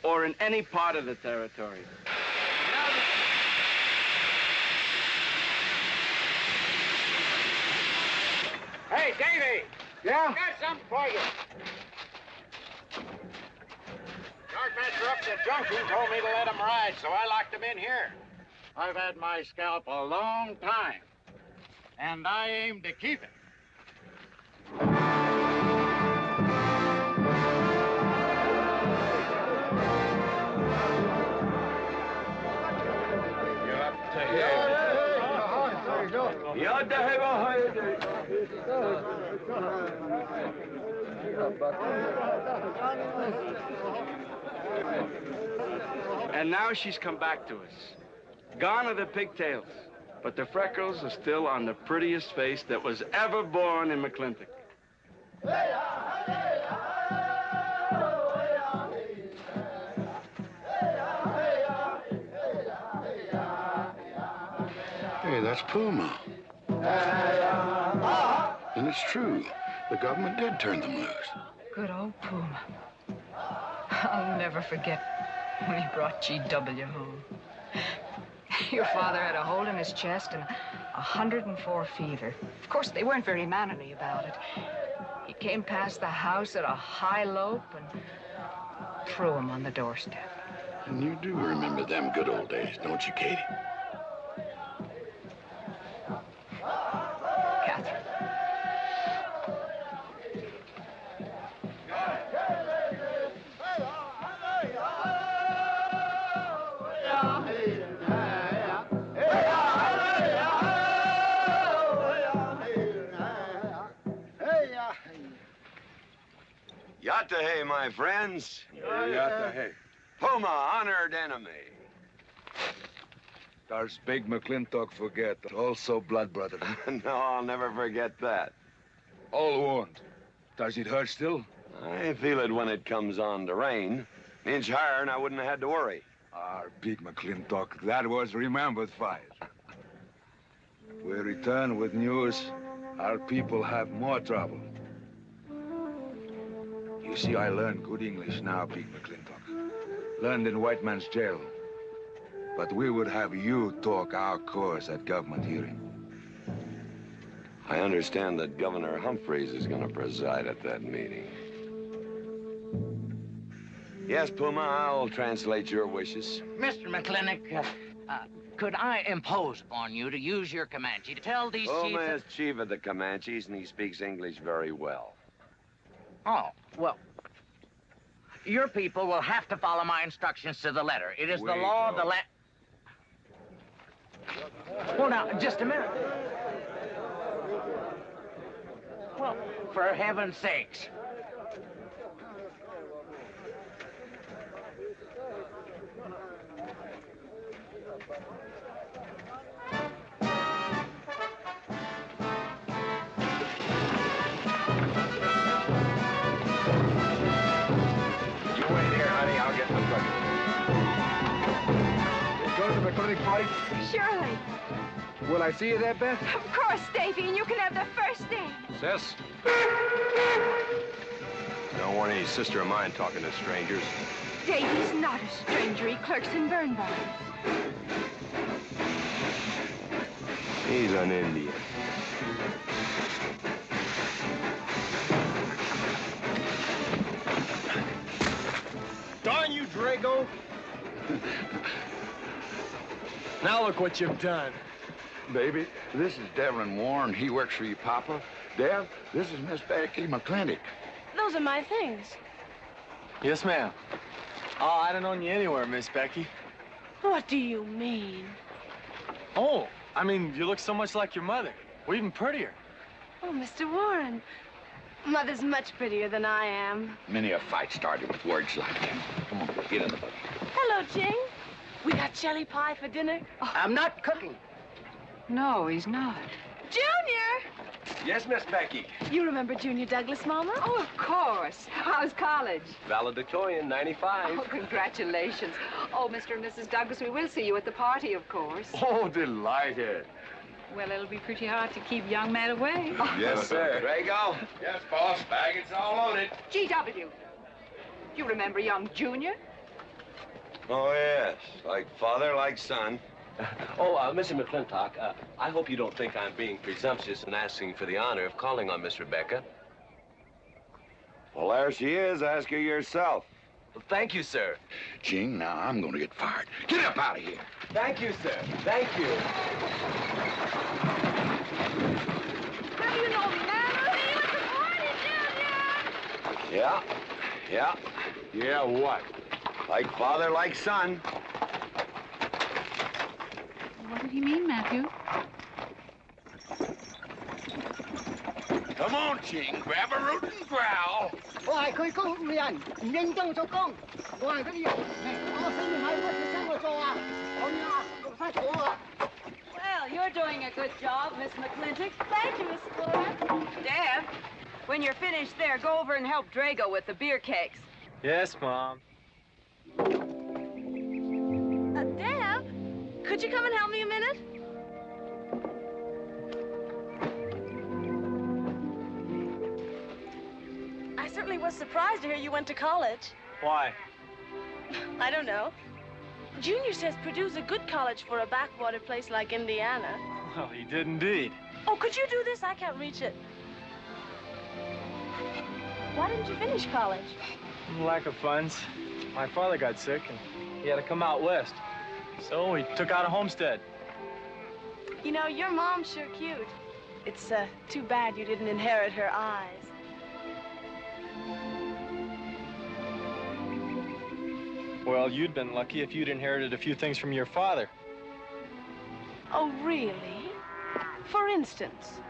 or in any part of the territory. Hey, Davy! Yeah? I got something for you. Yardmaster up at the junction told me to let him ride, so I locked him in here. I've had my scalp a long time, and I aim to keep it. And now she's come back to us. Gone are the pigtails, but the freckles are still on the prettiest face that was ever born in McClintock. Hey, that's Puma. And it's true. The government did turn them loose. Good old Puma. I'll never forget when he brought G.W. home. Your father had a hole in his chest and 104 fever. Of course, they weren't very mannerly about it. He came past the house at a high lope and threw him on the doorstep. And you do remember them good old days, don't you, Katie? Catherine. Ahoy, my friends. Hey. Puma, honored enemy. Does Big McClintock forget? Also blood brother. No, I'll never forget that. All wound. Does it hurt still? I feel it when it comes on to rain. An inch higher and I wouldn't have had to worry. Our Big McClintock, that was remembered fight. We return with news. Our people have more trouble. You see, I learned good English now, Big McClintock. Learned in white man's jail. But we would have you talk our cause at government hearing. I understand that Governor Humphreys is going to preside at that meeting. Yes, Puma, I'll translate your wishes. Mr. McClintock, could I impose upon you to use your Comanche to tell these Puma chiefs... is chief of the Comanches, and he speaks English very well. Oh, well, your people will have to follow my instructions to the letter. It is the law of the land... Well, now, just a minute. Well, for heaven's sakes. You wait here, honey. I'll get the bucket. Go to the McClintock party? Surely. Will I see you there, Beth? Of course, Davy, and you can have the first name. Sis? Don't want any sister of mine talking to strangers. Davy's not a stranger. He clerks in Birnbaum. He's an Indian. Darn you, Drago! Now look what you've done. Baby, this is Devlin Warren. He works for you, Papa. Dev, this is Miss Becky McClintock. Those are my things. Yes, ma'am. Oh, I'd have known you anywhere, Miss Becky. What do you mean? Oh, I mean, you look so much like your mother. Well, even prettier. Oh, Mr. Warren. Mother's much prettier than I am. Many a fight started with words like that. Come on, get in the boat. Hello, Ching. We got jelly pie for dinner. Oh. I'm not cooking. No, he's not. Junior! Yes, Miss Becky. You remember Junior Douglas, Mama? Oh, of course. How's college? Valedictorian, 95. Oh, congratulations. Oh, Mr. and Mrs. Douglas, we will see you at the party, of course. Oh, delighted. Well, it'll be pretty hard to keep young men away. Yes, sir. Drago? Yes, boss. Baggage all loaded. G.W. You remember young Junior? Oh, yes. Like father, like son. Mr. McClintock, I hope you don't think I'm being presumptuous in asking for the honor of calling on Miss Rebecca. Well, there she is. Ask her yourself. Well, thank you, sir. Ching, now I'm going to get fired. Get up out of here. Thank you, sir. Thank you. Have you no manners? See you at the party, Junior! Yeah. Yeah, what? Like father, like son. What did he mean, Matthew? Come on, Ching. Grab a root and growl. 我係佢高人，唔認真做工。我係嗰啲人，我死唔係乜嘢生我做啊？我呀，快坐啊！ Well, you're doing a good job, Miss McClintock. Thank you, Miss Flora. Deb, when you're finished there, go over and help Drago with the beer kegs. Yes, Mom. Deb, could you come and help me a minute? I certainly was surprised to hear you went to college. Why? I don't know. Junior says Purdue's a good college for a backwater place like Indiana. Well, he did indeed. Oh, could you do this? I can't reach it. Why didn't you finish college? Lack of funds. My father got sick, and he had to come out west. So he took out a homestead. You know, your mom's sure cute. It's too bad you didn't inherit her eyes. Well, you'd been lucky if you'd inherited a few things from your father. Oh, really? For instance?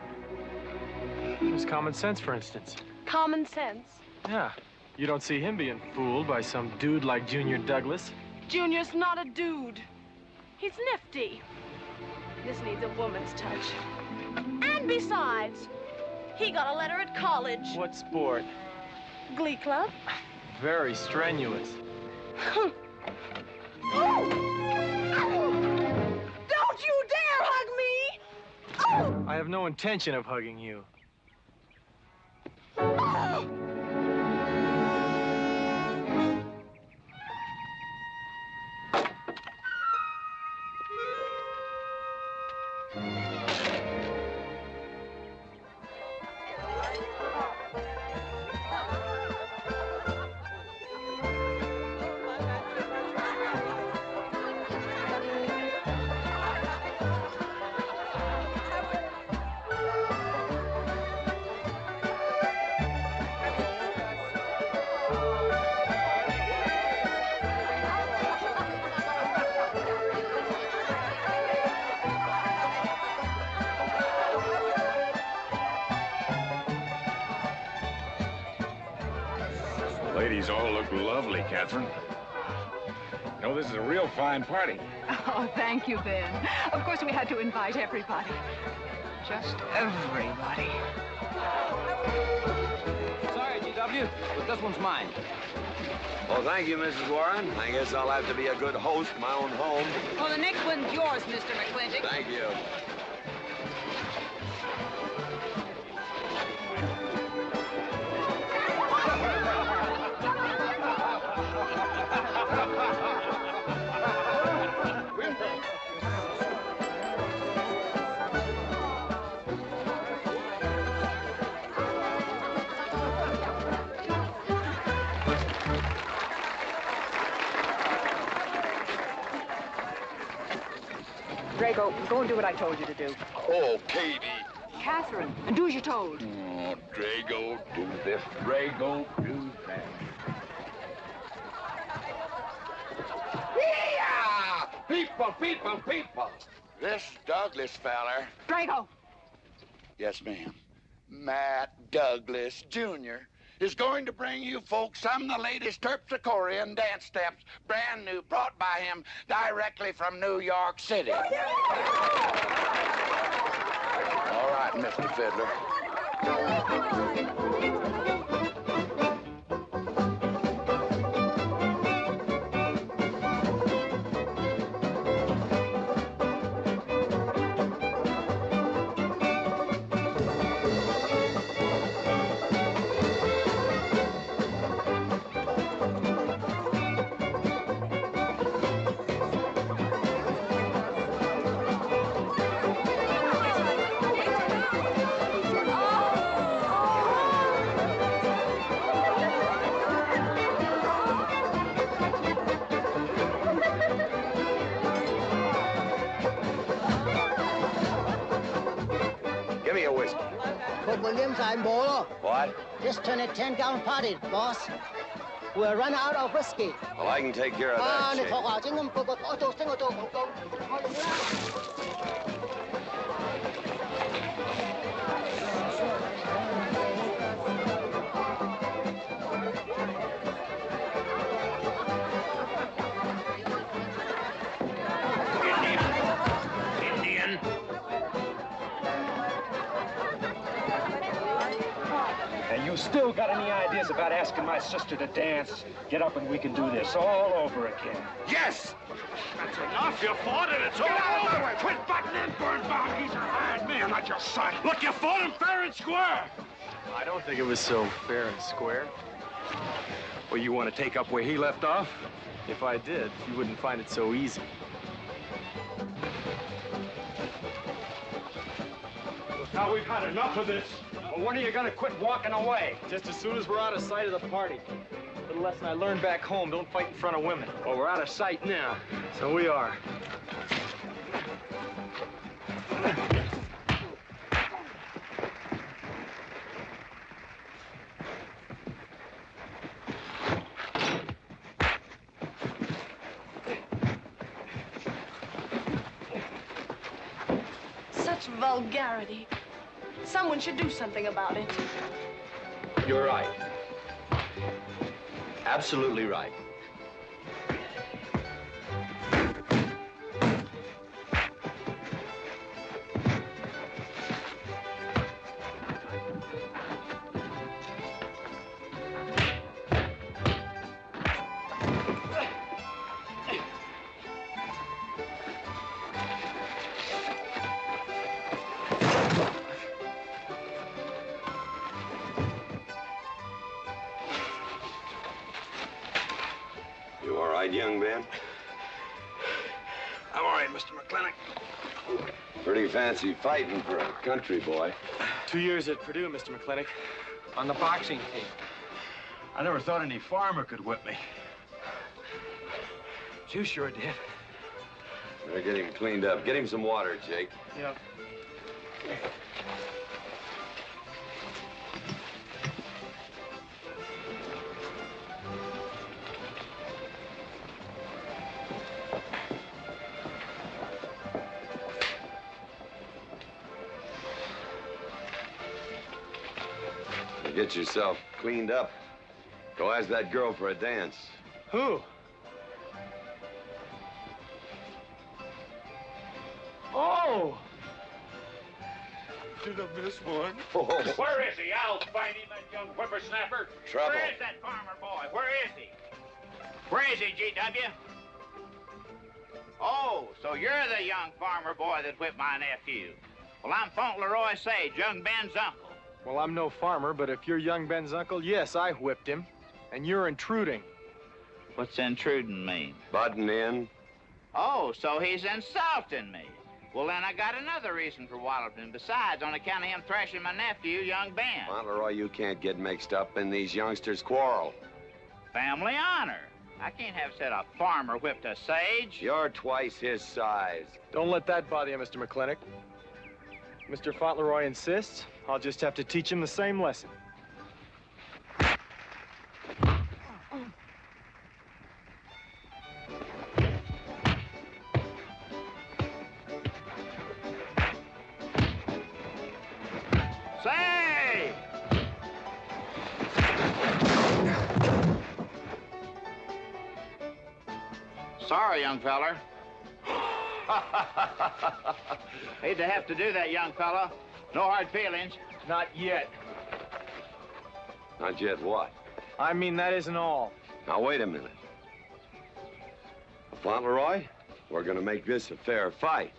It was common sense, for instance. Common sense? Yeah. You don't see him being fooled by some dude like Junior Douglas. Junior's not a dude. He's nifty. This needs a woman's touch. And besides, he got a letter at college. What sport? Glee club. Very strenuous. Don't you dare hug me! Oh! I have no intention of hugging you. Oh! Ladies all look lovely, Catherine. You know, this is a real fine party. Oh, thank you, Ben. Of course, we had to invite everybody. Just everybody. Sorry, GW, but this one's mine. Well, thank you, Mrs. Warren. I guess I'll have to be a good host in my own home. Well, the next one's yours, Mr. McClintock. Thank you. Drago, go and do what I told you to do. Oh, Katie. Catherine, and do as you're told. Oh, Drago, do this. Drago, do that. Yeah! People, people, people. This Douglas feller. Drago! Yes, ma'am. Matt Douglas, Jr. is going to bring you folks some of the latest terpsichorean dance steps, brand new, brought by him directly from New York City. All right, Mr. Fiddler. Give me a whiskey. Cook Williams, I'm Bolo. What? Just turn a 10-gallon party, boss. We'll run out of whiskey. Well, I can take care of that, Shane. Indian. And you still got any ideas about asking my sister to dance? Get up and we can do this all over again. Yes! That's enough. You fought it. It's all over. Quit butting in, Birnbaum. He's a hired man, not your son. Look, you fought him fair and square. I don't think it was so fair and square. Well, you want to take up where he left off? If I did, you wouldn't find it so easy. Now we've had enough of this. Well, when are you going to quit walking away? Just as soon as we're out of sight of the party. A little lesson I learned back home, don't fight in front of women. Well, we're out of sight now. So we are. Such vulgarity. Someone should do something about it. You're right. Absolutely right. You all right, young man? I'm all right, Mr. McClintock. Pretty fancy fighting for a country boy. 2 years at Purdue, Mr. McClintock, on the boxing team. I never thought any farmer could whip me. You sure did. Better get him cleaned up. Get him some water, Jake. Yep. Get yourself cleaned up. Go ask that girl for a dance. Who? Oh! Did I miss one? Where is he? I'll find him, that young whippersnapper. Trouble. Where is that farmer boy? Where is he? Where is he, G.W.? Oh, so you're the young farmer boy that whipped my nephew. Well, I'm Fauntleroy Sage, young Ben's uncle. Well, I'm no farmer, but if you're young Ben's uncle, yes, I whipped him. And you're intruding. What's intruding mean? Butting in. Oh, so he's insulting me. Well, then I got another reason for walloping him. Besides, on account of him thrashing my nephew, young Ben. Fauntleroy, you can't get mixed up in these youngsters' quarrel. Family honor. I can't have said a farmer whipped a sage. You're twice his size. Don't let that bother you, Mr. McClintock. Mr. Fauntleroy insists. I'll just have to teach him the same lesson. Say! Sorry, young feller. Hate to have to do that, young fella. No hard feelings. Not yet. Not yet what? I mean, that isn't all. Now, wait a minute. Fauntleroy, we're gonna make this a fair fight.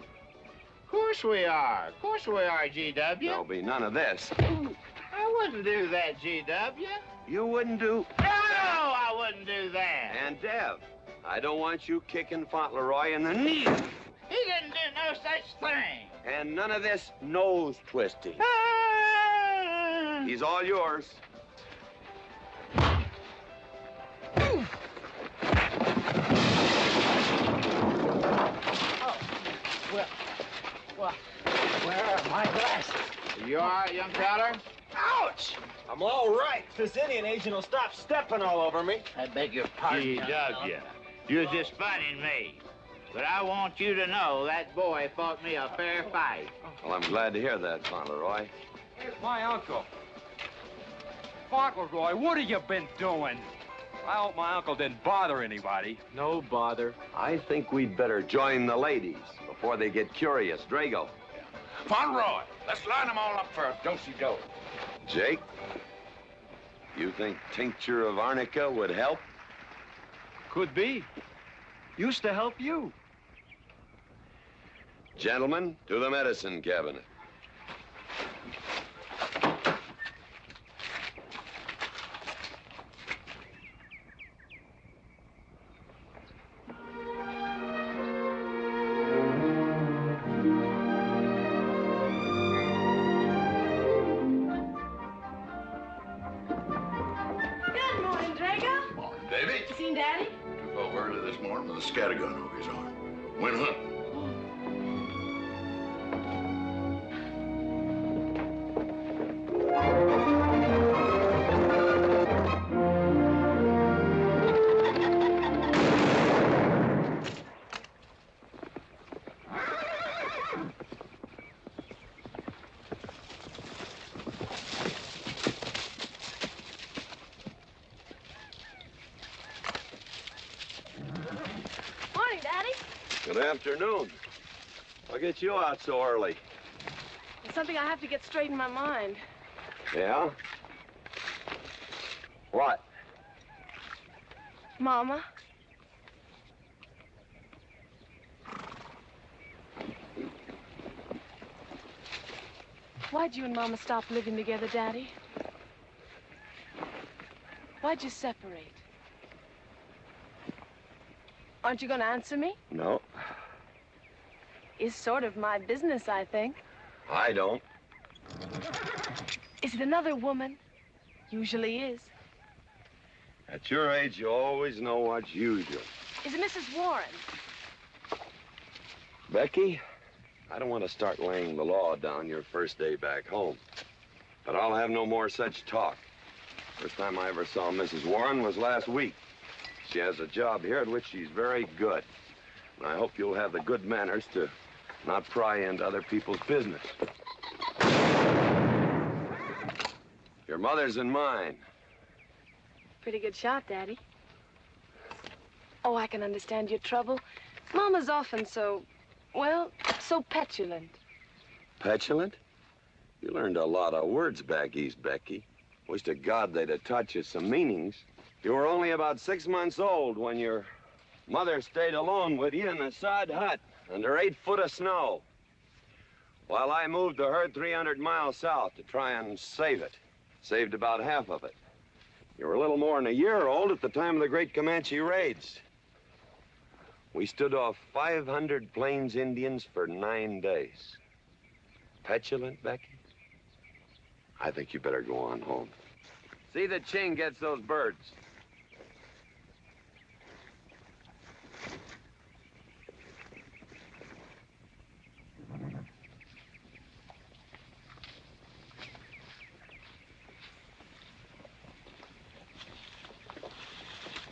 Of course we are. Of course we are, G.W. There'll be none of this. I wouldn't do that, G.W. You wouldn't do... No, I wouldn't do that. And Dev, I don't want you kicking Fauntleroy in the knee. He didn't do no such thing. And none of this nose twisting. He's all yours. Well, where are my glasses? You all right, young feller? Ouch! I'm all right. This Indian agent will stop stepping all over me. I beg your pardon, G.W. You're just funning me. But I want you to know that boy fought me a fair fight. Well, I'm glad to hear that, Fauntleroy. Here's my uncle. Fauntleroy, what have you been doing? I hope my uncle didn't bother anybody. No bother. I think we'd better join the ladies before they get curious. Drago. Fauntleroy, let's line them all up for a do-si-do. Jake, you think tincture of arnica would help? Could be. Used to help you. Gentlemen, to the medicine cabinet. Good morning, Drago. Morning, Davy. You seen Daddy? Took over early this morning with a scattergun over his arm. Went hunting. Good afternoon. I'll get you out so early. It's something I have to get straight in my mind. Yeah? What? Mama? Why'd you and Mama stop living together, Daddy? Why'd you separate? Aren't you gonna answer me? No, It's sort of my business, I think. I don't. Is it another woman? Usually is. At your age, you always know what's usual. Is it Mrs. Warren? Becky, I don't want to start laying the law down your first day back home. But I'll have no more such talk. First time I ever saw Mrs. Warren was last week. She has a job here at which she's very good. And I hope you'll have the good manners to not pry into other people's business. Your mother's and mine. Pretty good shot, Daddy. Oh, I can understand your trouble. Mama's often so, well, so petulant. Petulant? You learned a lot of words back east, Becky. Wish to God they'd have taught you some meanings. You were only about 6 months old when your mother stayed alone with you in a sod hut under 8 foot of snow, while I moved the herd 300 miles south to try and save it. Saved about half of it. You were a little more than a year old at the time of the great Comanche raids. We stood off 500 Plains Indians for 9 days. Petulant, Becky? I think you better go on home. See that Ching gets those birds.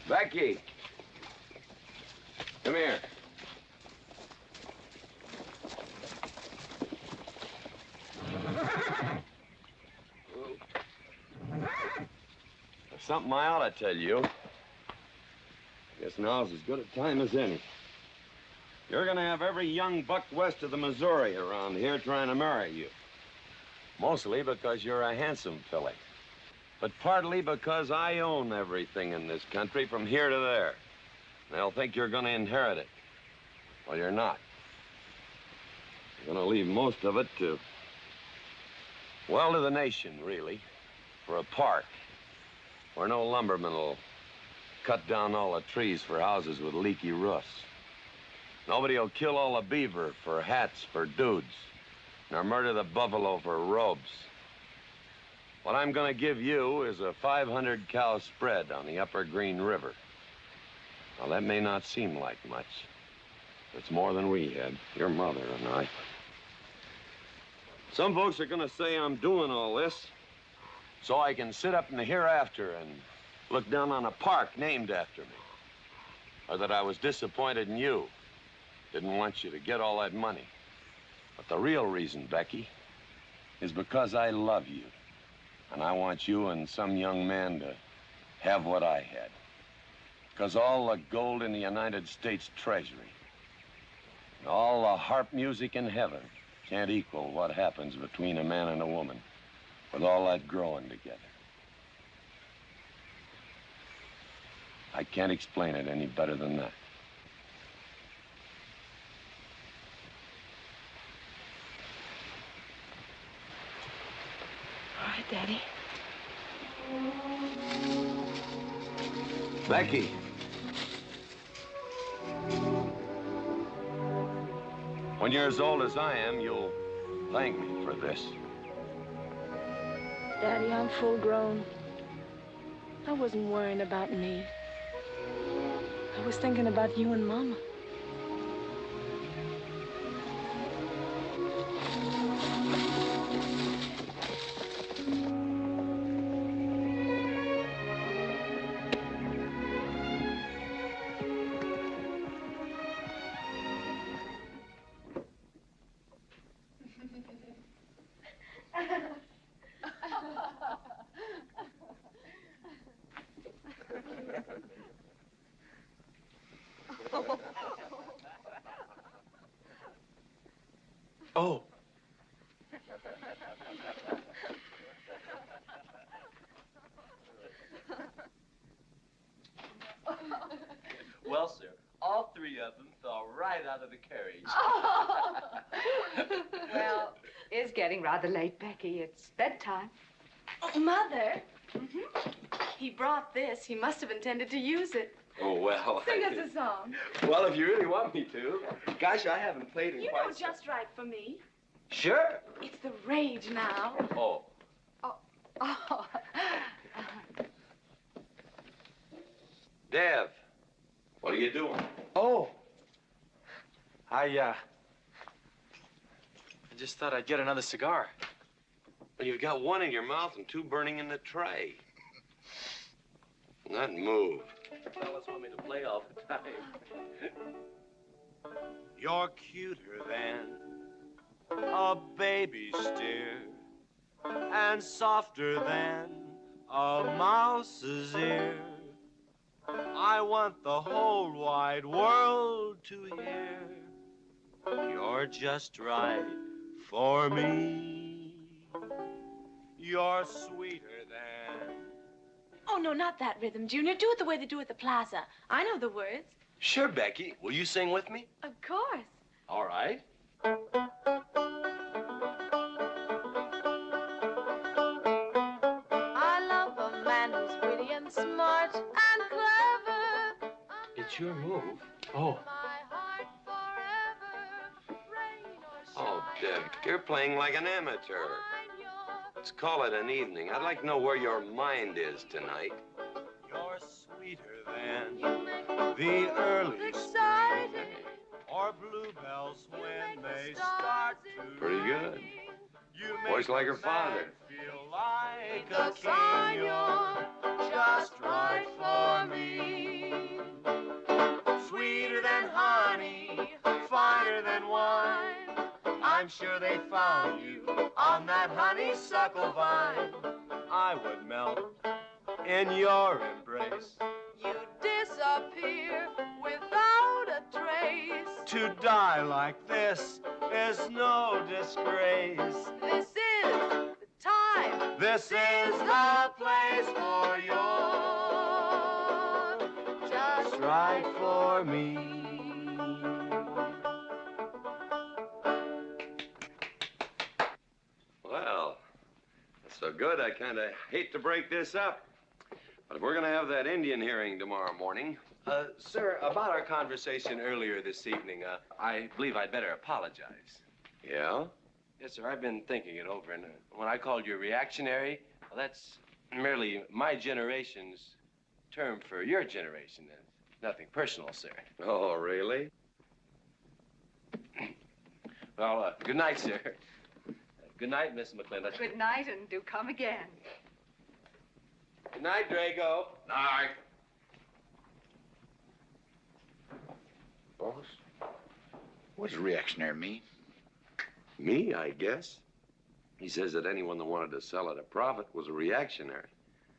Becky, come here. There's something I ought to tell you. Guess now's as good a time as any. You're gonna have every young buck west of the Missouri around here trying to marry you. Mostly because you're a handsome filly. But partly because I own everything in this country from here to there. They'll think you're gonna inherit it. Well, you're not. You're gonna leave most of it to, well, to the nation, really. For a park where no lumberman will cut down all the trees for houses with leaky roofs. Nobody will kill all the beaver for hats for dudes, nor murder the buffalo for robes. What I'm gonna give you is a 500-cow spread on the upper Green River. Now, that may not seem like much. It's more than we had, your mother and I. Some folks are gonna say I'm doing all this so I can sit up in the hereafter and look down on a park named after me. Or that I was disappointed in you. Didn't want you to get all that money. But the real reason, Becky, is because I love you. And I want you and some young man to have what I had. Because all the gold in the United States Treasury and all the harp music in heaven can't equal what happens between a man and a woman with all that growing together. I can't explain it any better than that. All right, Daddy. Becky. When you're as old as I am, you'll thank me for this. Daddy, I'm full grown. I wasn't worrying about me. I was thinking about you and Mama. Oh. Well, sir, all three of them fell right out of the carriage. Well, it's getting rather late, Becky. It's bedtime. Oh, Mother. He brought this. He must have intended to use it. Oh, well. Sing us a song. Well, if you really want me to. Gosh, I haven't played in You quite know just right for me. Sure. It's the rage now. Oh. Oh. Dev, what are you doing? Oh. I just thought I'd get another cigar. Well, you've got one in your mouth and two burning in the tray. Not move. Fellas want me to play all the time. You're cuter than a baby steer and softer than a mouse's ear. I want the whole wide world to hear. You're just right for me. You're sweeter than... Oh, no, not that rhythm, Junior. Do it the way they do at the plaza. I know the words. Sure, Becky. Will you sing with me? Of course. All right. I love a man who's witty and smart and clever. It's your move. Oh. Oh, Dev, you're playing like an amateur. Let's call it an evening. I'd like to know where your mind is tonight. You're sweeter than the early spring or bluebells when they start to Pretty good. You Voice like her father. feel like a king. You're just right for me. Sweeter than honey, finer than wine. I'm sure they found you on that honeysuckle vine. I would melt in your embrace. You disappear without a trace. To die like this is no disgrace. This is the time. This is the place for you. Just Right for me. Well, that's so good, I kind of hate to break this up. But if we're going to have that Indian hearing tomorrow morning... Sir, about our conversation earlier this evening, I believe I'd better apologize. Yeah? Yes, sir, I've been thinking it over, and when I called you reactionary, well, that's merely my generation's term for your generation. Nothing personal, sir. Oh, really? Well, good night, sir. Good night, Miss McClintock. Good night, and do come again. Good night, Drago. Night. Boss? What does reactionary mean? Me, I guess. He says that anyone that wanted to sell at a profit was a reactionary.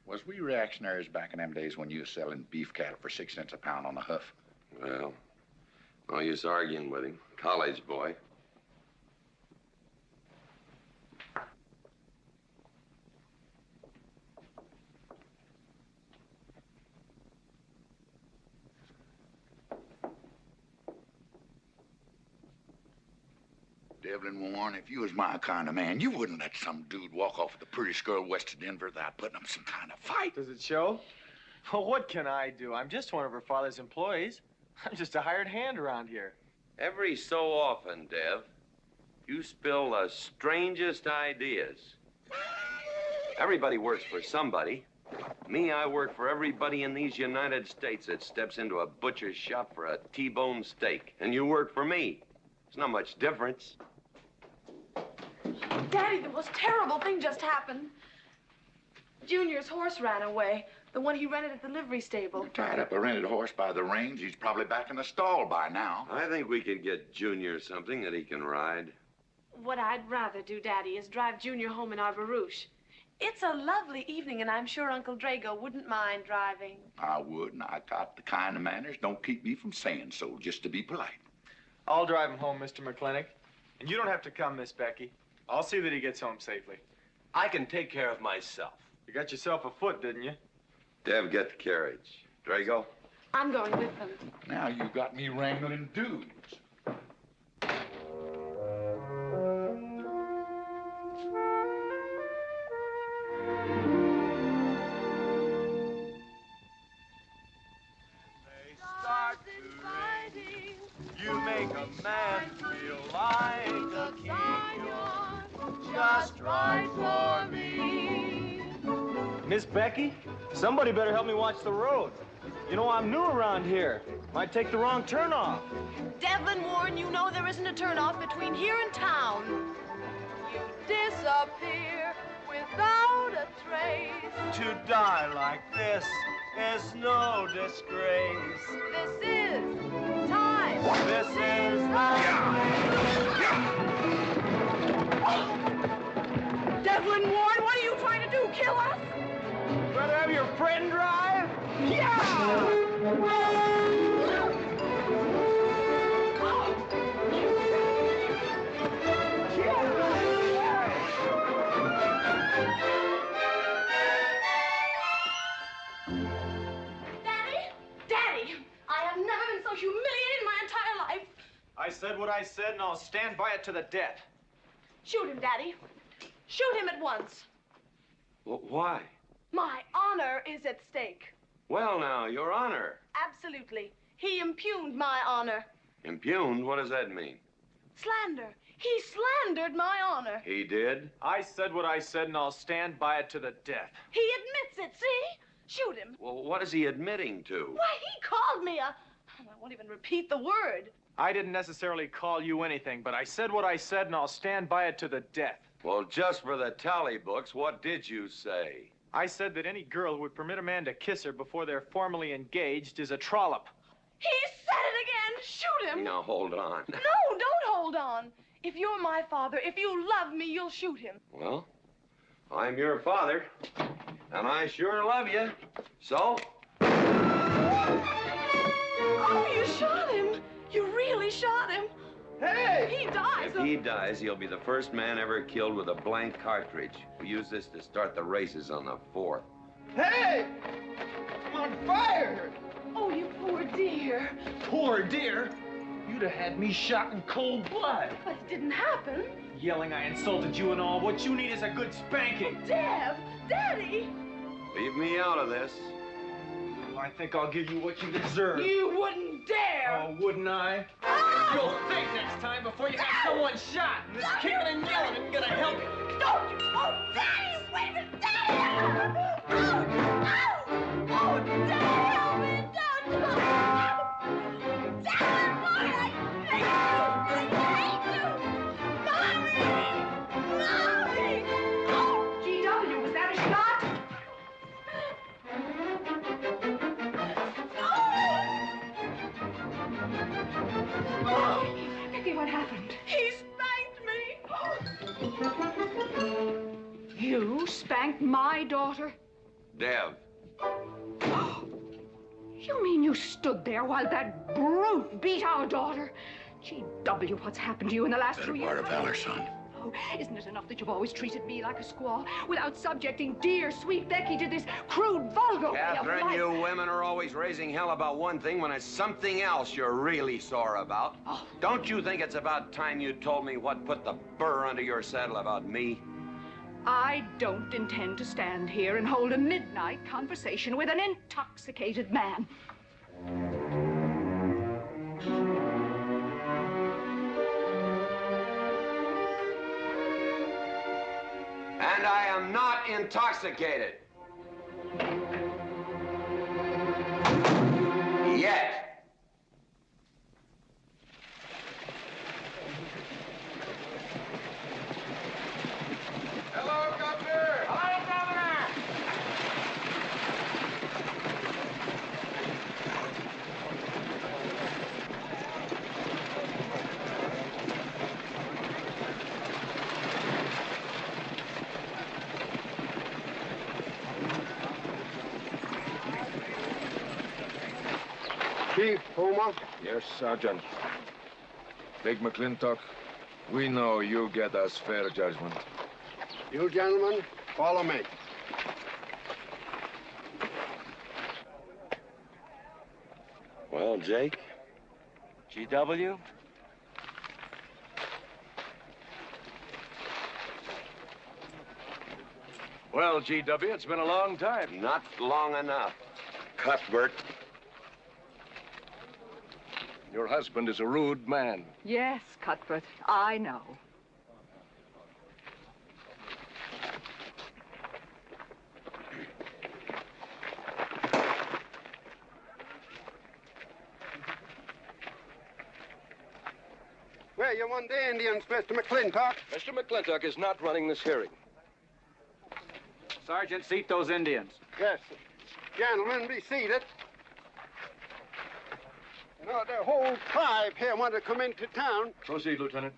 Was we reactionaries back in them days when you was selling beef cattle for 6 cents a pound on the hoof? Well, no use arguing with him. College boy. Devlin Warren, if you was my kind of man, you wouldn't let some dude walk off with the prettiest girl west of Denver without putting up some kind of fight. Does it show? Well, what can I do? I'm just one of her father's employees. I'm just a hired hand around here. Every so often, Dev, you spill the strangest ideas. Everybody works for somebody. Me, I work for everybody in these United States that steps into a butcher's shop for a T-bone steak. And you work for me. There's not much difference. Daddy, the most terrible thing just happened. Junior's horse ran away. The one he rented at the livery stable. Tied up a rented horse by the reins. He's probably back in the stall by now. I think we can get Junior something that he can ride. What I'd rather do, Daddy, is drive Junior home in our barouche. It's a lovely evening, and I'm sure Uncle Drago wouldn't mind driving. I would, and I got the kind of manners don't keep me from saying so, just to be polite. I'll drive him home, Mr. McClintock. And you don't have to come, Miss Becky. I'll see that he gets home safely. I can take care of myself. You got yourself a foot, didn't you? Dev, get the carriage. Drago? I'm going with them. Now you got me wrangling dudes. You make a man feel like a king. You're just right for me. Miss Becky, somebody better help me watch the road. You know, I'm new around here. Might take the wrong turnoff. Devlin Warren, you know there isn't a turnoff between here and town. You disappear without a trace. To die like this is no disgrace. This is time. This is Devlin Warren, what are you trying to do? Kill us? Rather have your friend drive? Yeah! I said what I said, and I'll stand by it to the death. Shoot him, Daddy. Shoot him at once. Well, why? My honor is at stake. Well, now, Your Honor. Absolutely. He impugned my honor. Impugned? What does that mean? Slander. He slandered my honor. He did? I said what I said, and I'll stand by it to the death. He admits it, see? Shoot him. Well, what is he admitting to? Why, he called me a... I won't even repeat the word. I didn't necessarily call you anything, but I said what I said, and I'll stand by it to the death. Well, just for the tally books, what did you say? I said that any girl who would permit a man to kiss her before they're formally engaged is a trollop. He said it again. Shoot him. Now, hold on. No, don't hold on. If you're my father, if you love me, you'll shoot him. Well, I'm your father, and I sure love you. So? Oh, you shot him. You really shot him. Hey! He dies. If he dies, he'll be the first man ever killed with a blank cartridge. We use this to start the races on the 4th. Hey! I'm on fire! Oh, you poor dear. Poor dear? You'd have had me shot in cold blood. But it didn't happen. Yelling I insulted you and all. What you need is a good spanking. Dev! Daddy! Leave me out of this. I think I'll give you what you deserve. You wouldn't dare! Oh, wouldn't I? You'll think next time before you have someone shot. And this kicking and yelling isn't gonna help you. Don't! Oh, Daddy! Wait a minute! Daddy! Oh, Daddy, help me! Don't! Daddy, boy, I hate you! Mommy! Oh, G.W., was that a shot? Oh, Becky, what happened? He spanked me. You spanked my daughter? Dev. You mean you stood there while that brute beat our daughter? G.W., what's happened to you in the last 2 years? Part of valor, son. Oh, isn't it enough that you've always treated me like a squaw without subjecting dear, sweet Becky to this crude, vulgar way of Catherine, life? you women are always raising hell about one thing when it's something else you're really sore about. Oh. Don't you think it's about time you told me what put the burr under your saddle about me? I don't intend to stand here and hold a midnight conversation with an intoxicated man. And I am not intoxicated. Yet. Hello, Governor! Hello, Governor! Chief, Puma? Yes, Sergeant. Big McClintock, We know you get us fair judgment. You gentlemen, follow me. Well, Jake? GW? Well, GW, it's been a long time. Not long enough. Cuthbert. Your husband is a rude man. Yes, Cuthbert, I know. Where you want the Indians, Mr. McClintock? Mr. McClintock is not running this hearing. Sergeant, seat those Indians. Yes. Gentlemen, be seated. You know, the whole tribe here want to come into town. Proceed, Lieutenant.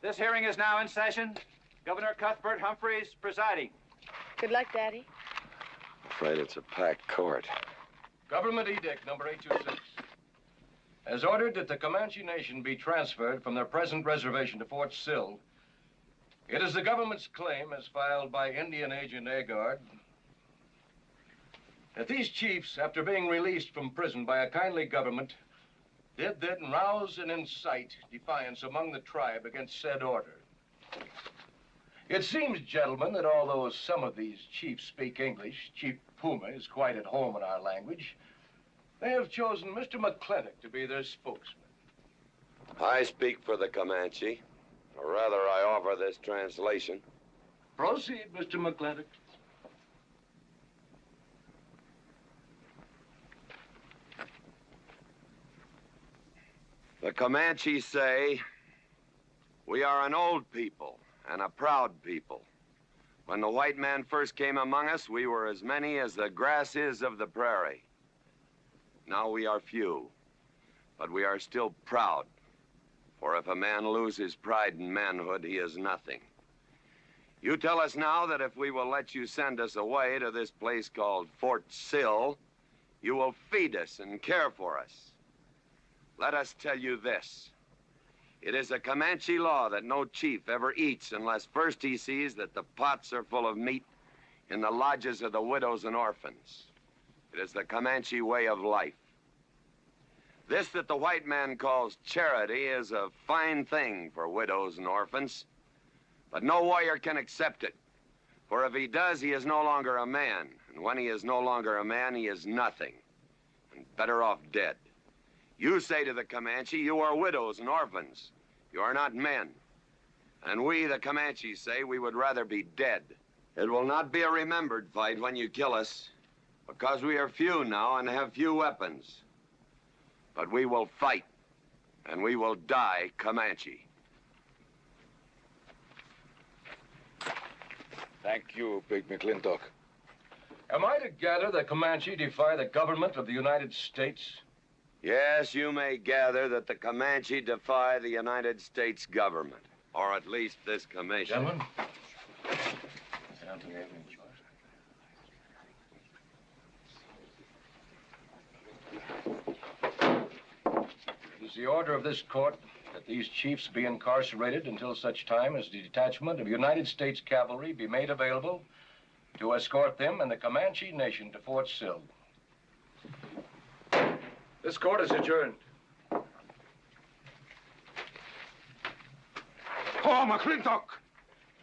This hearing is now in session. Governor Cuthbert Humphreys presiding. Good luck, Daddy. Afraid it's a packed court. Government Edict number 826 has ordered that the Comanche Nation be transferred from their present reservation to Fort Sill. It is the government's claim, as filed by Indian Agent Agard, that these chiefs, after being released from prison by a kindly government, did then rouse and incite defiance among the tribe against said order. It seems, gentlemen, that although some of these chiefs speak English, Chief Puma is quite at home in our language, they have chosen Mr. McClintock to be their spokesman. I speak for the Comanche. Or rather, I offer this translation. Proceed, Mr. McClintock. The Comanche say, we are an old people and a proud people. When the white man first came among us, we were as many as the grass is of the prairie. Now we are few, but we are still proud. For if a man loses pride in manhood, he is nothing. You tell us now that if we will let you send us away to this place called Fort Sill, you will feed us and care for us. Let us tell you this. It is a Comanche law that no chief ever eats unless first he sees that the pots are full of meat in the lodges of the widows and orphans. It is the Comanche way of life. This that the white man calls charity is a fine thing for widows and orphans, but no warrior can accept it. For if he does, he is no longer a man. And when he is no longer a man, he is nothing, and better off dead. You say to the Comanche, you are widows and orphans. You are not men. And we, the Comanche, say we would rather be dead. It will not be a remembered fight when you kill us, because we are few now and have few weapons. But we will fight, and we will die Comanche. Thank you, Big McClintock. Am I to gather that Comanche defy the government of the United States? Yes, you may gather that the Comanche defy the United States government, or at least this commission. Gentlemen, sit down to the evening chores. It is the order of this court that these chiefs be incarcerated until such time as the detachment of United States cavalry be made available to escort them and the Comanche Nation to Fort Sill. This court is adjourned. Oh, McClintock!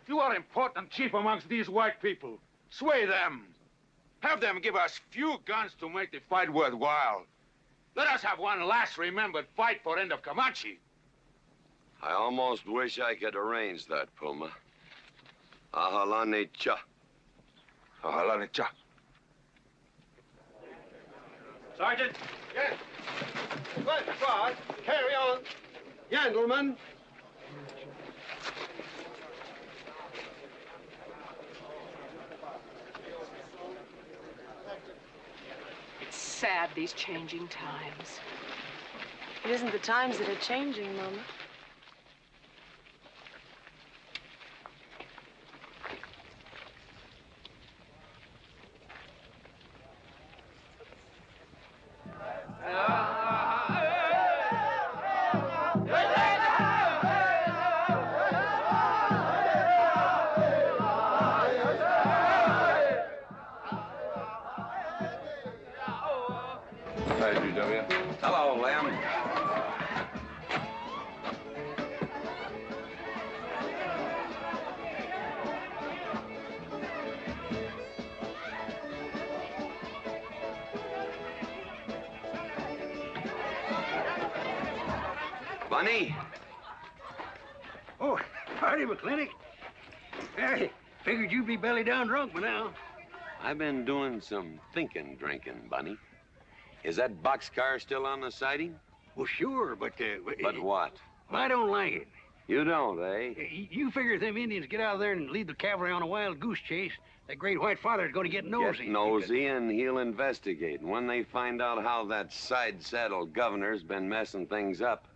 You are important chief amongst these white people. Sway them. Have them give us few guns to make the fight worthwhile. Let us have one last remembered fight for end of Comanche. I almost wish I could arrange that, Puma. Ahalani cha. Ahalani cha. Sergeant? Yes. Good God. Carry on. Gentlemen. It's sad, these changing times. It isn't the times that are changing, Mama. Hi, GW. Hello, Lem. Bunny? Oh, howdy, McClintock. Hey, figured you'd be belly down drunk by now. I've been doing some drinking, Bunny. Is that boxcar still on the siding? Well, sure, but... But what? I don't like it. You don't, eh? You figure if them Indians get out there and lead the cavalry on a wild goose chase, that great white father's going to get nosy. Get nosy, and he'll investigate. And when they find out how that side-saddle governor's been messing things up,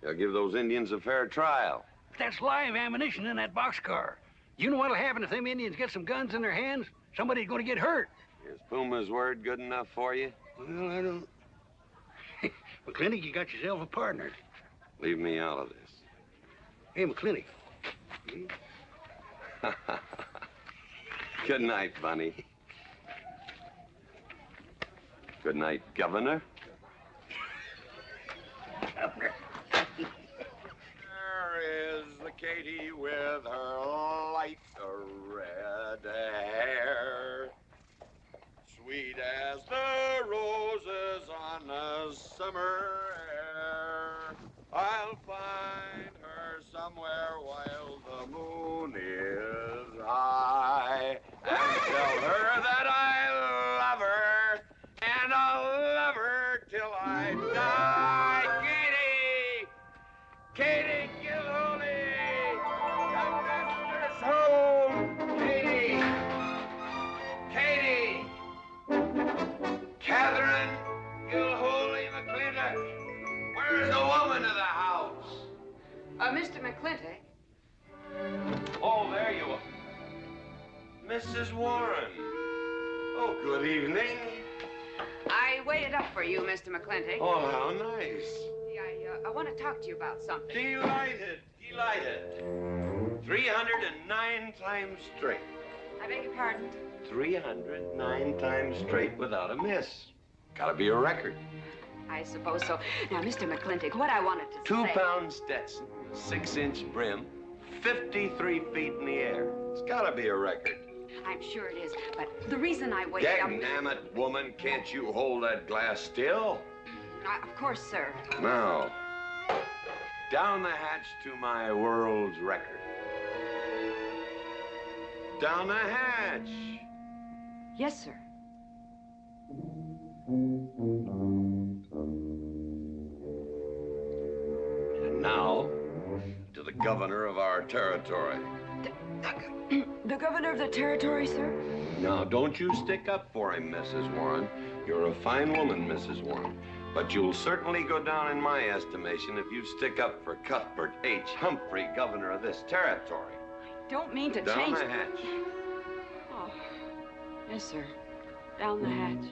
they'll give those Indians a fair trial. That's live ammunition in that boxcar. You know what'll happen if them Indians get some guns in their hands? Somebody's going to get hurt. Is Puma's word good enough for you? Well, I don't... McClintock, you got yourself a partner. Leave me out of this. Hey, McClintock. Good night, Bunny. Good night, Governor. Governor. There is the Katie with her light red hair, sweet as the roses on a summer air. I'll find her somewhere while the moon is high and tell her that I love her, and I'll love her till I die. Katie Gilhooly, the master's home. Katie, Catherine Gilhooly McClintock, where is the woman of the house? Mr. McClintock. Oh, there you are. Mrs. Warren. Oh, good evening. I waited up for you, Mr. McClintock. Oh, how nice. I want to talk to you about something. Delighted. 309 times straight. I beg your pardon? 309 times straight without a miss. Gotta be a record. I suppose so. Now, Mr. McClintock, what I wanted to 2 say... pound Stetson, 6-inch brim, 53 feet in the air. It's gotta be a record. I'm sure it is, but the reason I waited up... Damn it, woman, can't you hold that glass still? Of course, sir. Now, down the hatch to my world's record. Down the hatch. Yes, sir. And now, to the governor of our territory. The governor of the territory, sir? Now, don't you stick up for him, Mrs. Warren. You're a fine woman, Mrs. Warren. But you'll certainly go down in my estimation if you stick up for Cuthbert H. Humphrey, governor of this territory. I don't mean to Down change... the hatch. Oh, yes, sir. Down the hatch.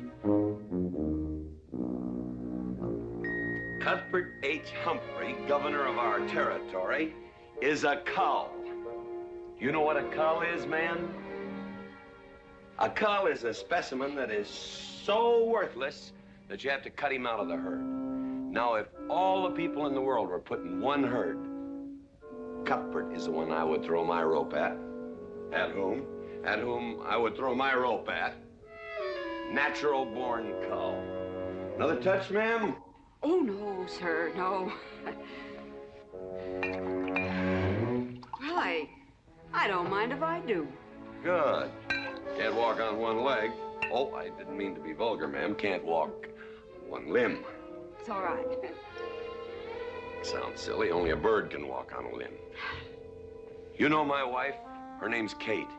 Cuthbert H. Humphrey, governor of our territory, is a cull. You know what a cull is, man? A cull is a specimen that is so worthless that you have to cut him out of the herd. Now, if all the people in the world were put in one herd, Cuthbert is the one I would throw my rope at. At whom I would throw my rope at. Natural-born cull. Another touch, ma'am? Oh, no, sir, no. Well, I don't mind if I do. Good. Can't walk on one leg. Oh, I didn't mean to be vulgar, ma'am. Can't walk one limb. It's all right. Sounds silly. Only a bird can walk on a limb. You know my wife? Her name's Kate.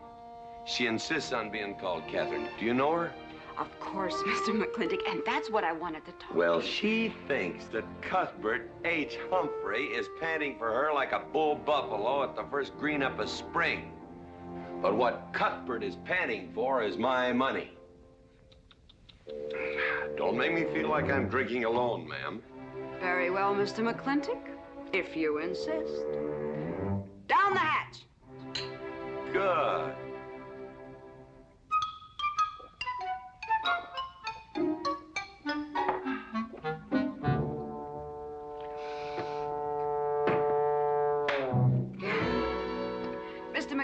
She insists on being called Catherine. Do you know her? Of course, Mr. McClintock, and that's what I wanted to talk Well, to you. she thinks that Cuthbert H. Humphrey is panting for her like a bull buffalo at the first green up of spring. But what Cuthbert is panting for is my money. Don't make me feel like I'm drinking alone, ma'am. Very well, Mr. McClintock, if you insist. Down the hatch. Good.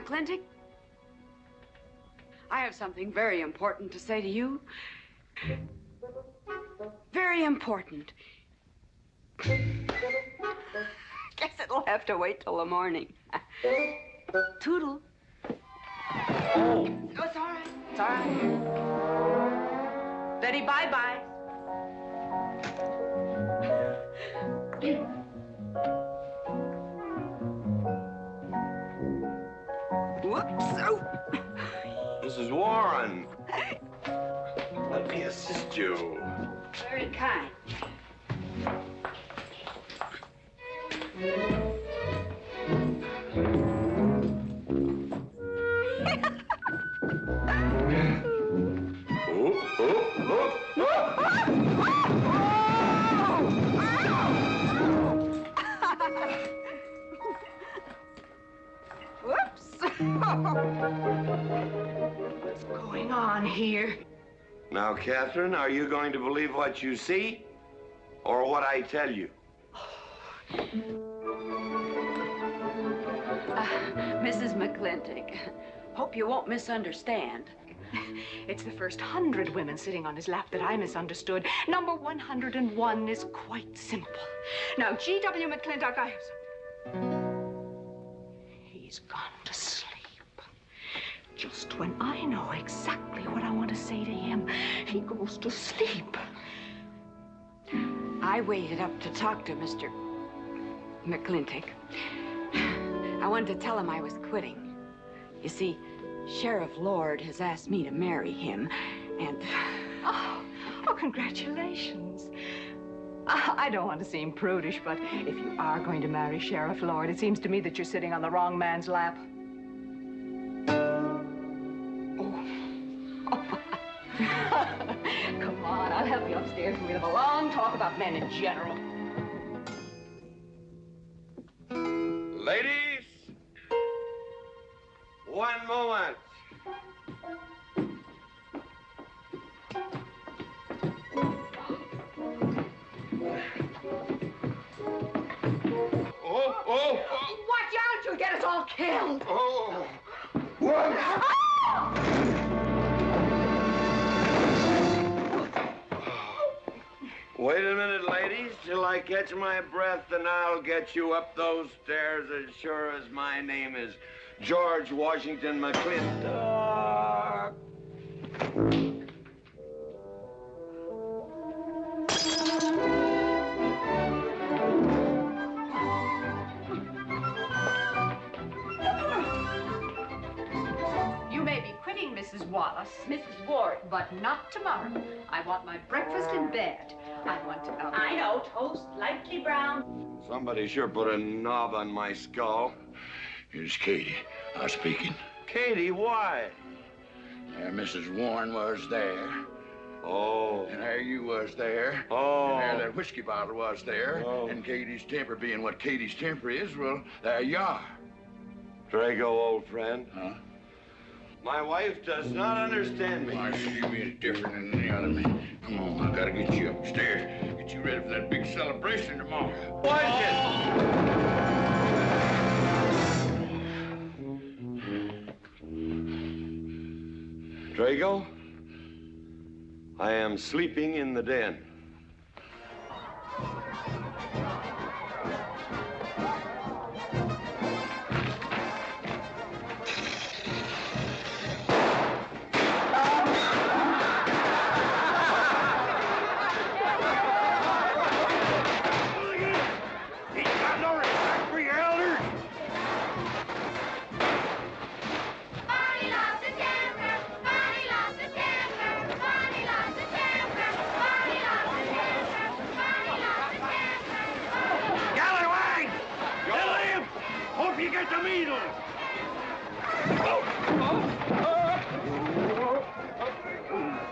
McClintock, I have something very important to say to you. Very important. Guess it'll have to wait till the morning. Toodle. Oh, it's all right. It's all right. Betty, bye-bye. Whoops. Oh. Mrs. Warren. Let me assist you. Very kind. Whoops. What's going on here? Now, Catherine, are you going to believe what you see or what I tell you? Mrs. McClintock, hope you won't misunderstand. It's the first 100 women sitting on his lap that I misunderstood. Number 101 is quite simple. Now, G.W. McClintock, I have some... He's gone to sleep. Just when I know exactly what I want to say to him, he goes to sleep. I waited up to talk to Mr. McClintock. I wanted to tell him I was quitting. You see, Sheriff Lord has asked me to marry him, and... Oh, congratulations. I don't want to seem prudish, but if you are going to marry Sheriff Lord, it seems to me that you're sitting on the wrong man's lap. Come on, I'll help you upstairs and we'll have a long talk about men in general. Ladies, one moment. Watch out, you'll get us all killed. Oh. Wait a minute, ladies, till I catch my breath, and I'll get you up those stairs as sure as my name is George Washington McClintock. You may be quitting, Mrs. Wallace, Mrs. Ward, but not tomorrow. I want my breakfast in bed. I want to... I know, toast, lightly brown. Somebody sure put a knob on my skull. Here's Katie. Speaking. Katie, why? Mrs. Warren was there. Oh. And there you was there. Oh. And there that whiskey bottle was there. Oh. And Katie's temper being what Katie's temper is, well, there you are. Drago, old friend. Huh? My wife does not understand me. Why, she means different than any other man. Come on, I gotta get you upstairs. Get you ready for that big celebration tomorrow. What is it? Drago, I am sleeping in the den.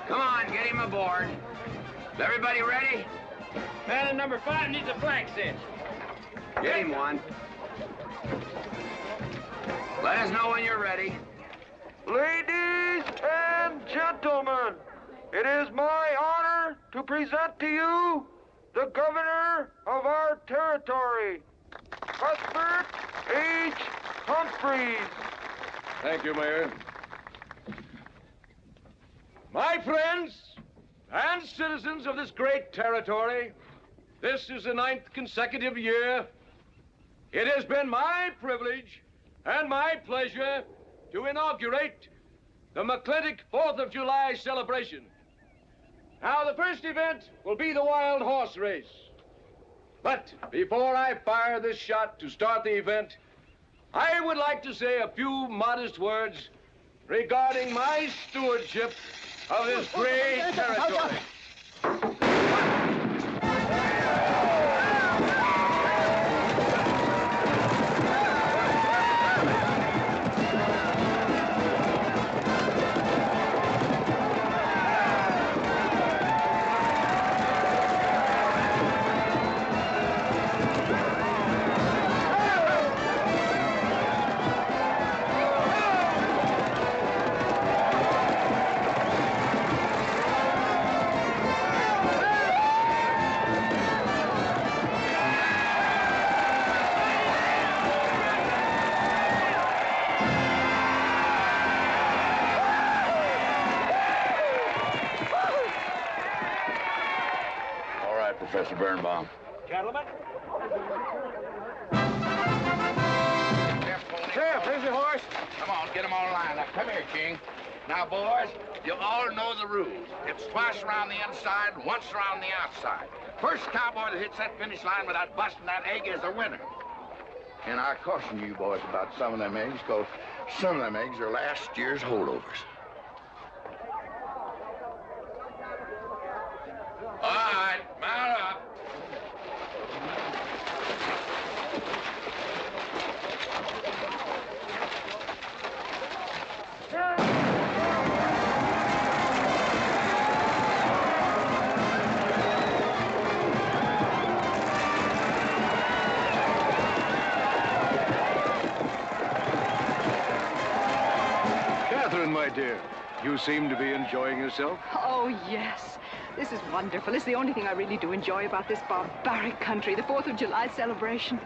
Come on, get him aboard. Is everybody ready? Man in number 5 needs a flank cinch. Get him one. Let us know when you're ready. Ladies and gentlemen, it is my honor to present to you the governor of our territory, Cuthbert H. Humphreys. Thank you, Mayor. My friends and citizens of this great territory, this is the 9th consecutive year. It has been my privilege and my pleasure to inaugurate the McClintock 4th of July celebration. Now, the first event will be the wild horse race. But before I fire this shot to start the event, I would like to say a few modest words regarding my stewardship of this great territory. Professor Birnbaum. Gentlemen. Sheriff, here's your horse. Come on, get them all lined up. Come here, King. Now, boys, you all know the rules. It's twice around the inside, once around the outside. First cowboy that hits that finish line without busting that egg is the winner. And I caution you boys about some of them eggs, because some of them eggs are last year's holdovers. All right, mount up. Catherine, my dear, you seem to be enjoying yourself. Oh, yes. This is wonderful. It's the only thing I really do enjoy about this barbaric country, the 4th of July celebration.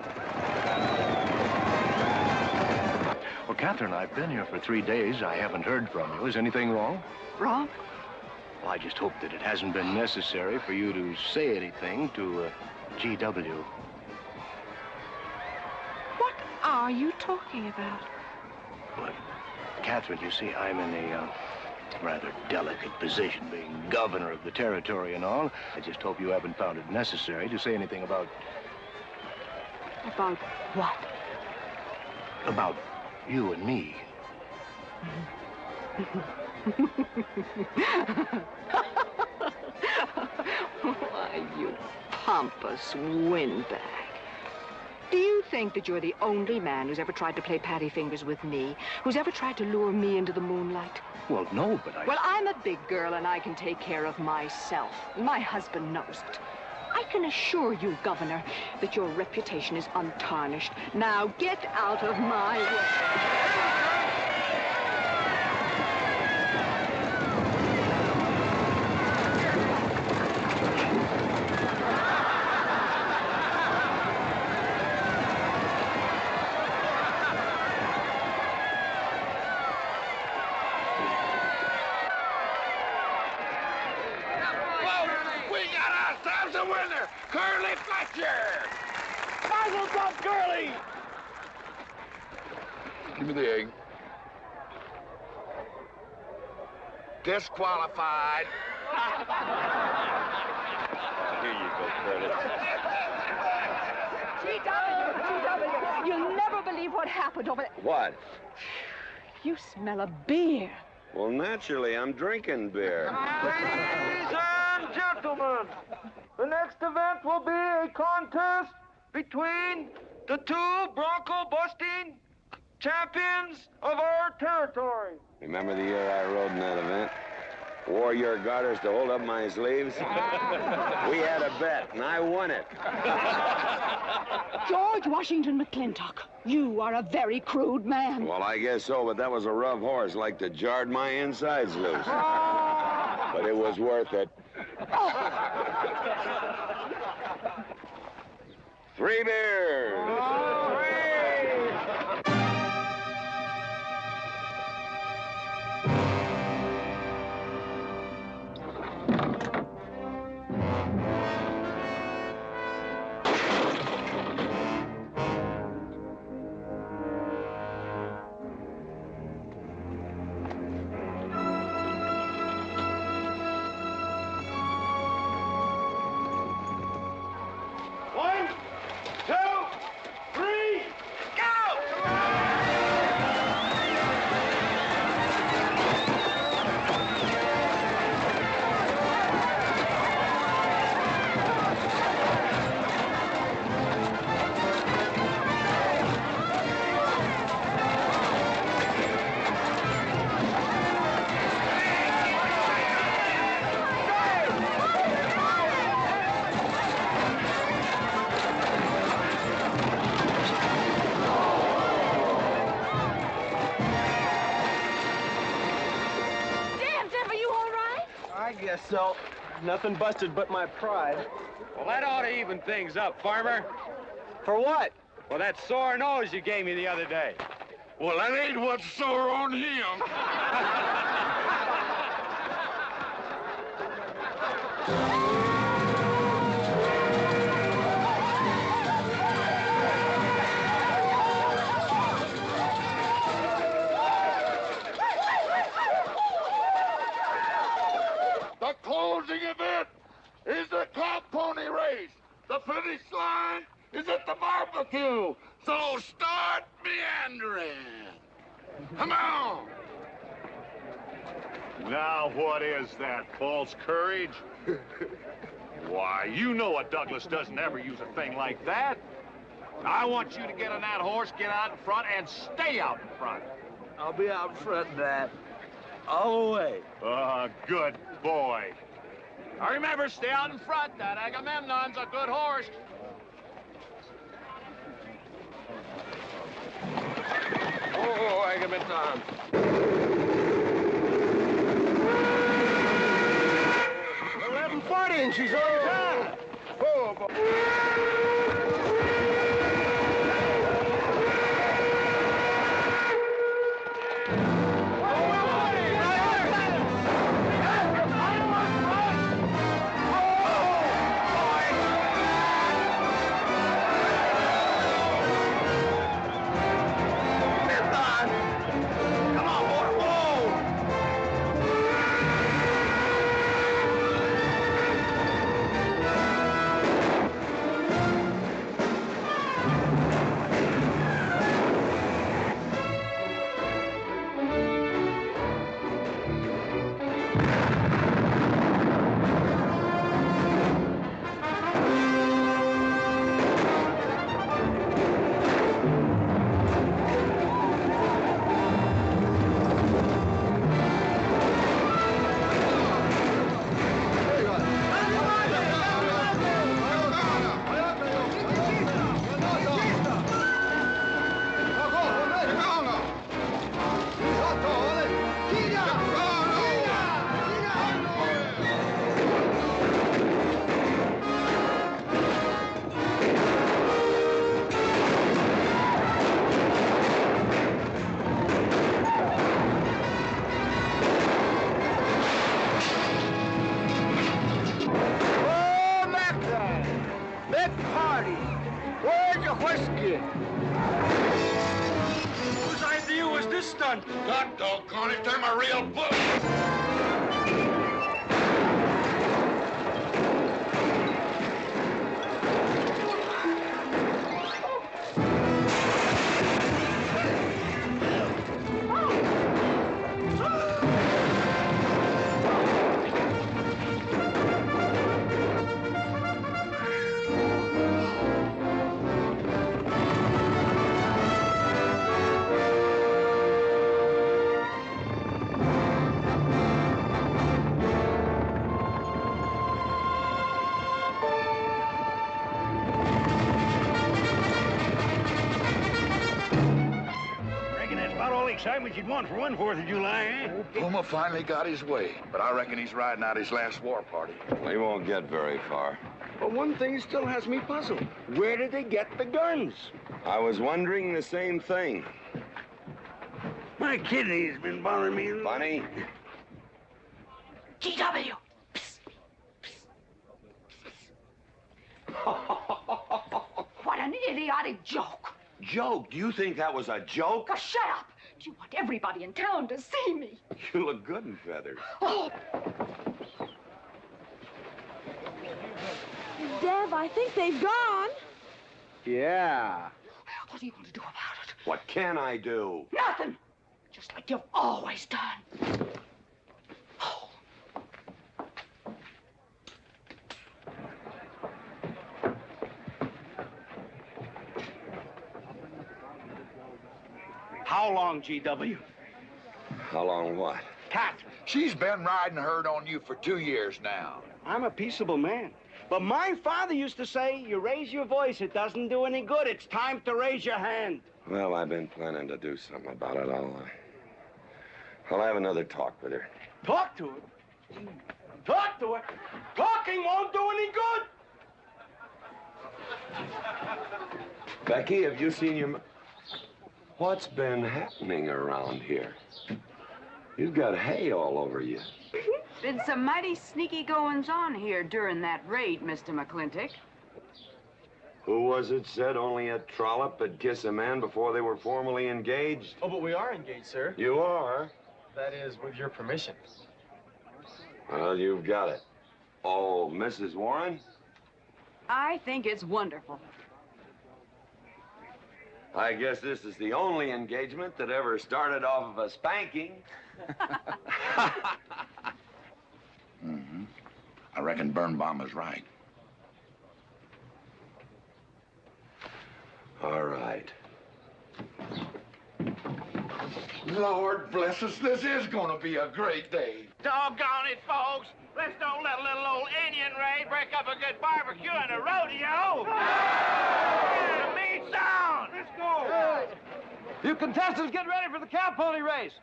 Well, Catherine, I've been here for 3 days. I haven't heard from you. Is anything wrong? Wrong? Well, I just hope that it hasn't been necessary for you to say anything to GW. What are you talking about? But, Catherine, you see, I'm in a rather delicate position, being governor of the territory and all. I just hope you haven't found it necessary to say anything about... About what? About you and me. Why, you pompous windbag. Do you think that you're the only man who's ever tried to play patty fingers with me, who's ever tried to lure me into the moonlight? Well, no, but I... Well, I'm a big girl and I can take care of myself. My husband knows it. I can assure you, Governor, that your reputation is untarnished. Now get out of my way. Curly Fletcher! Mazel tov, Curly! Give me the egg. Disqualified. Here you go, Curly. GW! You'll never believe what happened over there. What? You smell a beer. Well, naturally, I'm drinking beer. Ladies and gentlemen, the next event will be a contest between the two bronco-busting champions of our territory. Remember the year I rode in that event? Wore your garters to hold up my sleeves? We had a bet, and I won it. George Washington McClintock, you are a very crude man. Well, I guess so, but that was a rough horse, like to jarred my insides loose. But it was worth it. 3 beers. so. Nothing busted but my pride. Well, that ought to even things up, Farmer. For what? Well, that sore nose you gave me the other day. Well, that ain't what's sore on him. The closing event is the cow pony race. The finish line is at the barbecue. So start meandering. Come on. Now what is that, false courage? Why, you know a Douglas doesn't ever use a thing like that. I want you to get on that horse, get out in front, and stay out in front. I'll be out front, Dad. All the way. Good boy. Now remember, stay out in front. That Agamemnon's a good horse. Oh, Agamemnon. 1140 and she's on time. Oh, boy. Whose idea was this stunt? God doggone it, they're my real book. Excitement you'd want for one 4th of July, eh? Puma finally got his way, but I reckon he's riding out his last war party. He won't get very far. But one thing still has me puzzled. Where did they get the guns? I was wondering the same thing. My kidney's been bothering me. Bunny? GW! What an idiotic joke. Joke? Do you think that was a joke? Oh, shut up! Do you want everybody in town to see me? You look good in feathers. Oh. Dev, I think they've gone. Yeah. What are you going to do about it? What can I do? Nothing. Just like you've always done. How long, GW? How long what? Cat. She's been riding herd on you for 2 years now. I'm a peaceable man. But my father used to say, you raise your voice, it doesn't do any good. It's time to raise your hand. Well, I've been planning to do something about it. I'll have another talk with her. Talk to her? Talk to her? Talking won't do any good. Becky, have you seen your... What's been happening around here? You've got hay all over you. Been some mighty sneaky goings-on here during that raid, Mr. McClintock. Who was it said only a trollop would kiss a man before they were formally engaged? Oh, but we are engaged, sir. You are? That is, with your permission. Well, you've got it. Oh, Mrs. Warren? I think it's wonderful. I guess this is the only engagement that ever started off of a spanking. Mm-hmm. I reckon Birnbaum is right. All right. Lord bless us, this is gonna be a great day. Doggone it, folks. Let's don't let a little old Indian raid break up a good barbecue and a rodeo. Yeah, meat sound. Let's go. You contestants get ready for the cow pony race.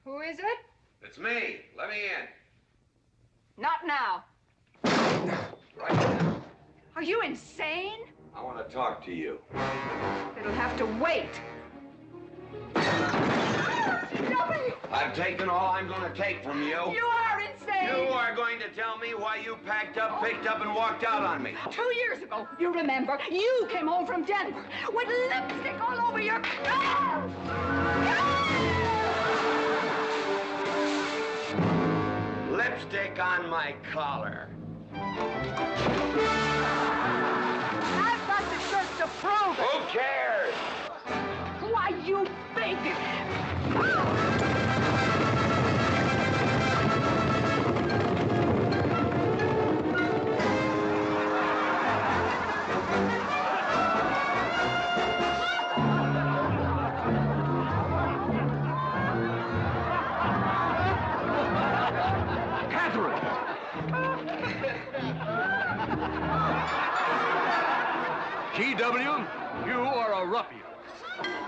Who is it? It's me. Let me in. Not now. Are you insane? I want to talk to you. It'll have to wait. I've taken all I'm going to take from you. You are insane. You are going to tell me why you packed up, picked up, and walked out on me. 2 years ago, you remember, you came home from Denver with lipstick all over your... Lipstick on my collar. I've got the shirt to prove it. Who cares? Why, you big... GW, you are a ruffian.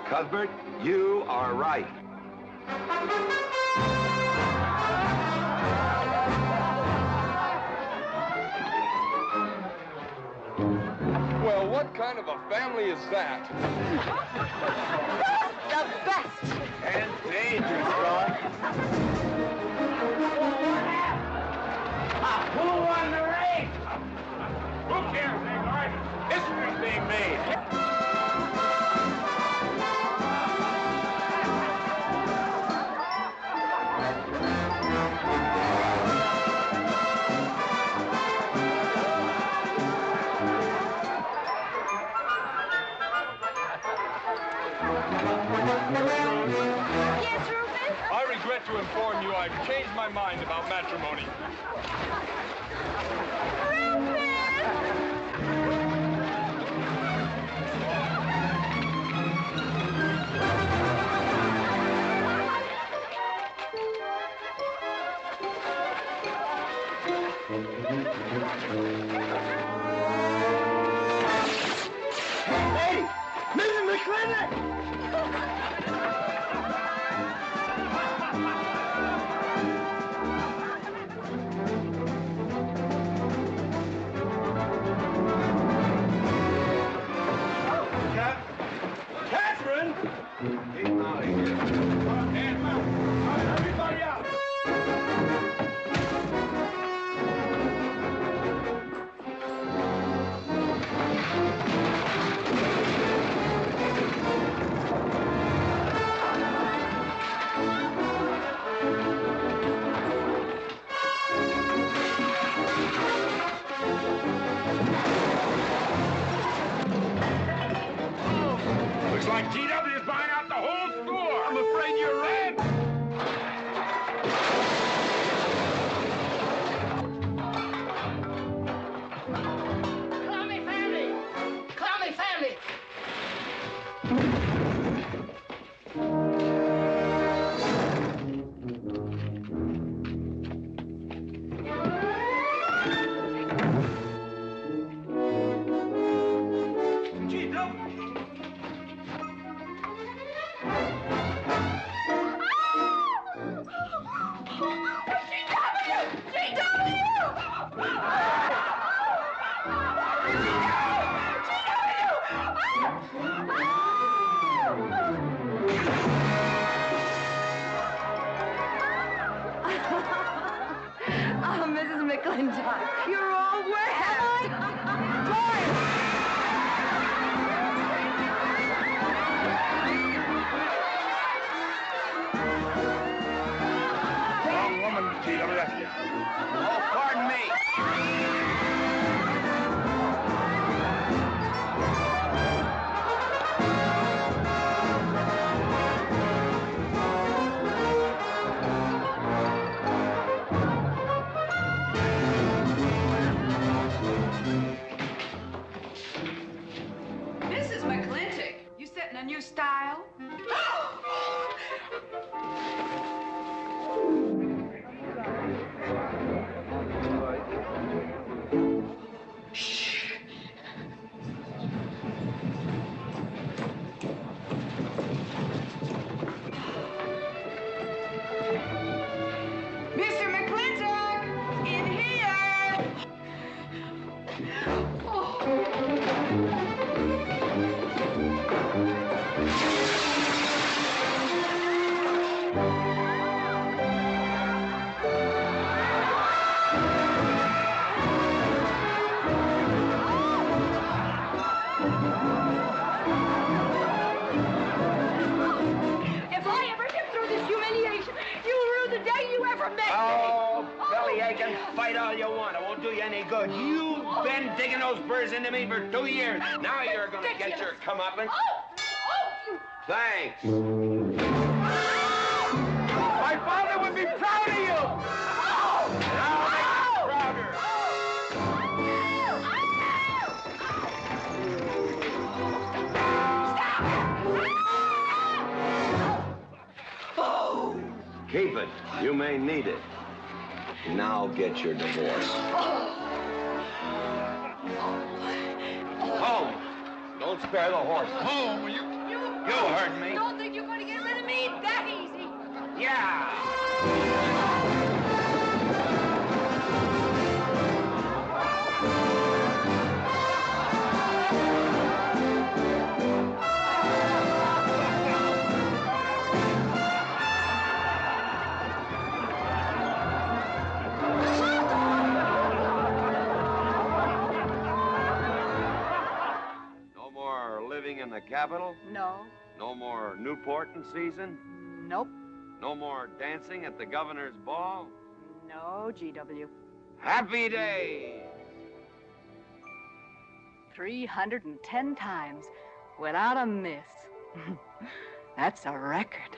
Cuthbert, you are right. Well, what kind of a family is that? The best. And dangerous, Ron. Who won the race? Who cares, Agard? History's being made. Yes, Rufus? I regret to inform you I've changed my mind about matrimony. Hey, Mrs. McClintock! Catherine! Keep out of here. Everybody out! McClintock. You're all wet. Wrong woman, G.W. Oh, pardon me. Mrs. McClintock, you setting a new style? Mr. McClintock, in here! If I ever get through this humiliation, you'll rue the day you ever met me. Oh, belly aching, fight all you want. It won't do you any good. You've been digging those burrs into me for 2 years. Now you're gonna get your comeuppance. Thanks. My father would be proud of you! Now make him prouder. Keep it. You may need it. Now get your divorce. Home. Don't spare the horses. Home, you heard me. Don't think you're going to get rid of me that easy. Yeah. No more living in the capital? No. No more Newport in season? Nope. No more dancing at the governor's ball? No, GW. Happy days! 310 times without a miss. That's a record.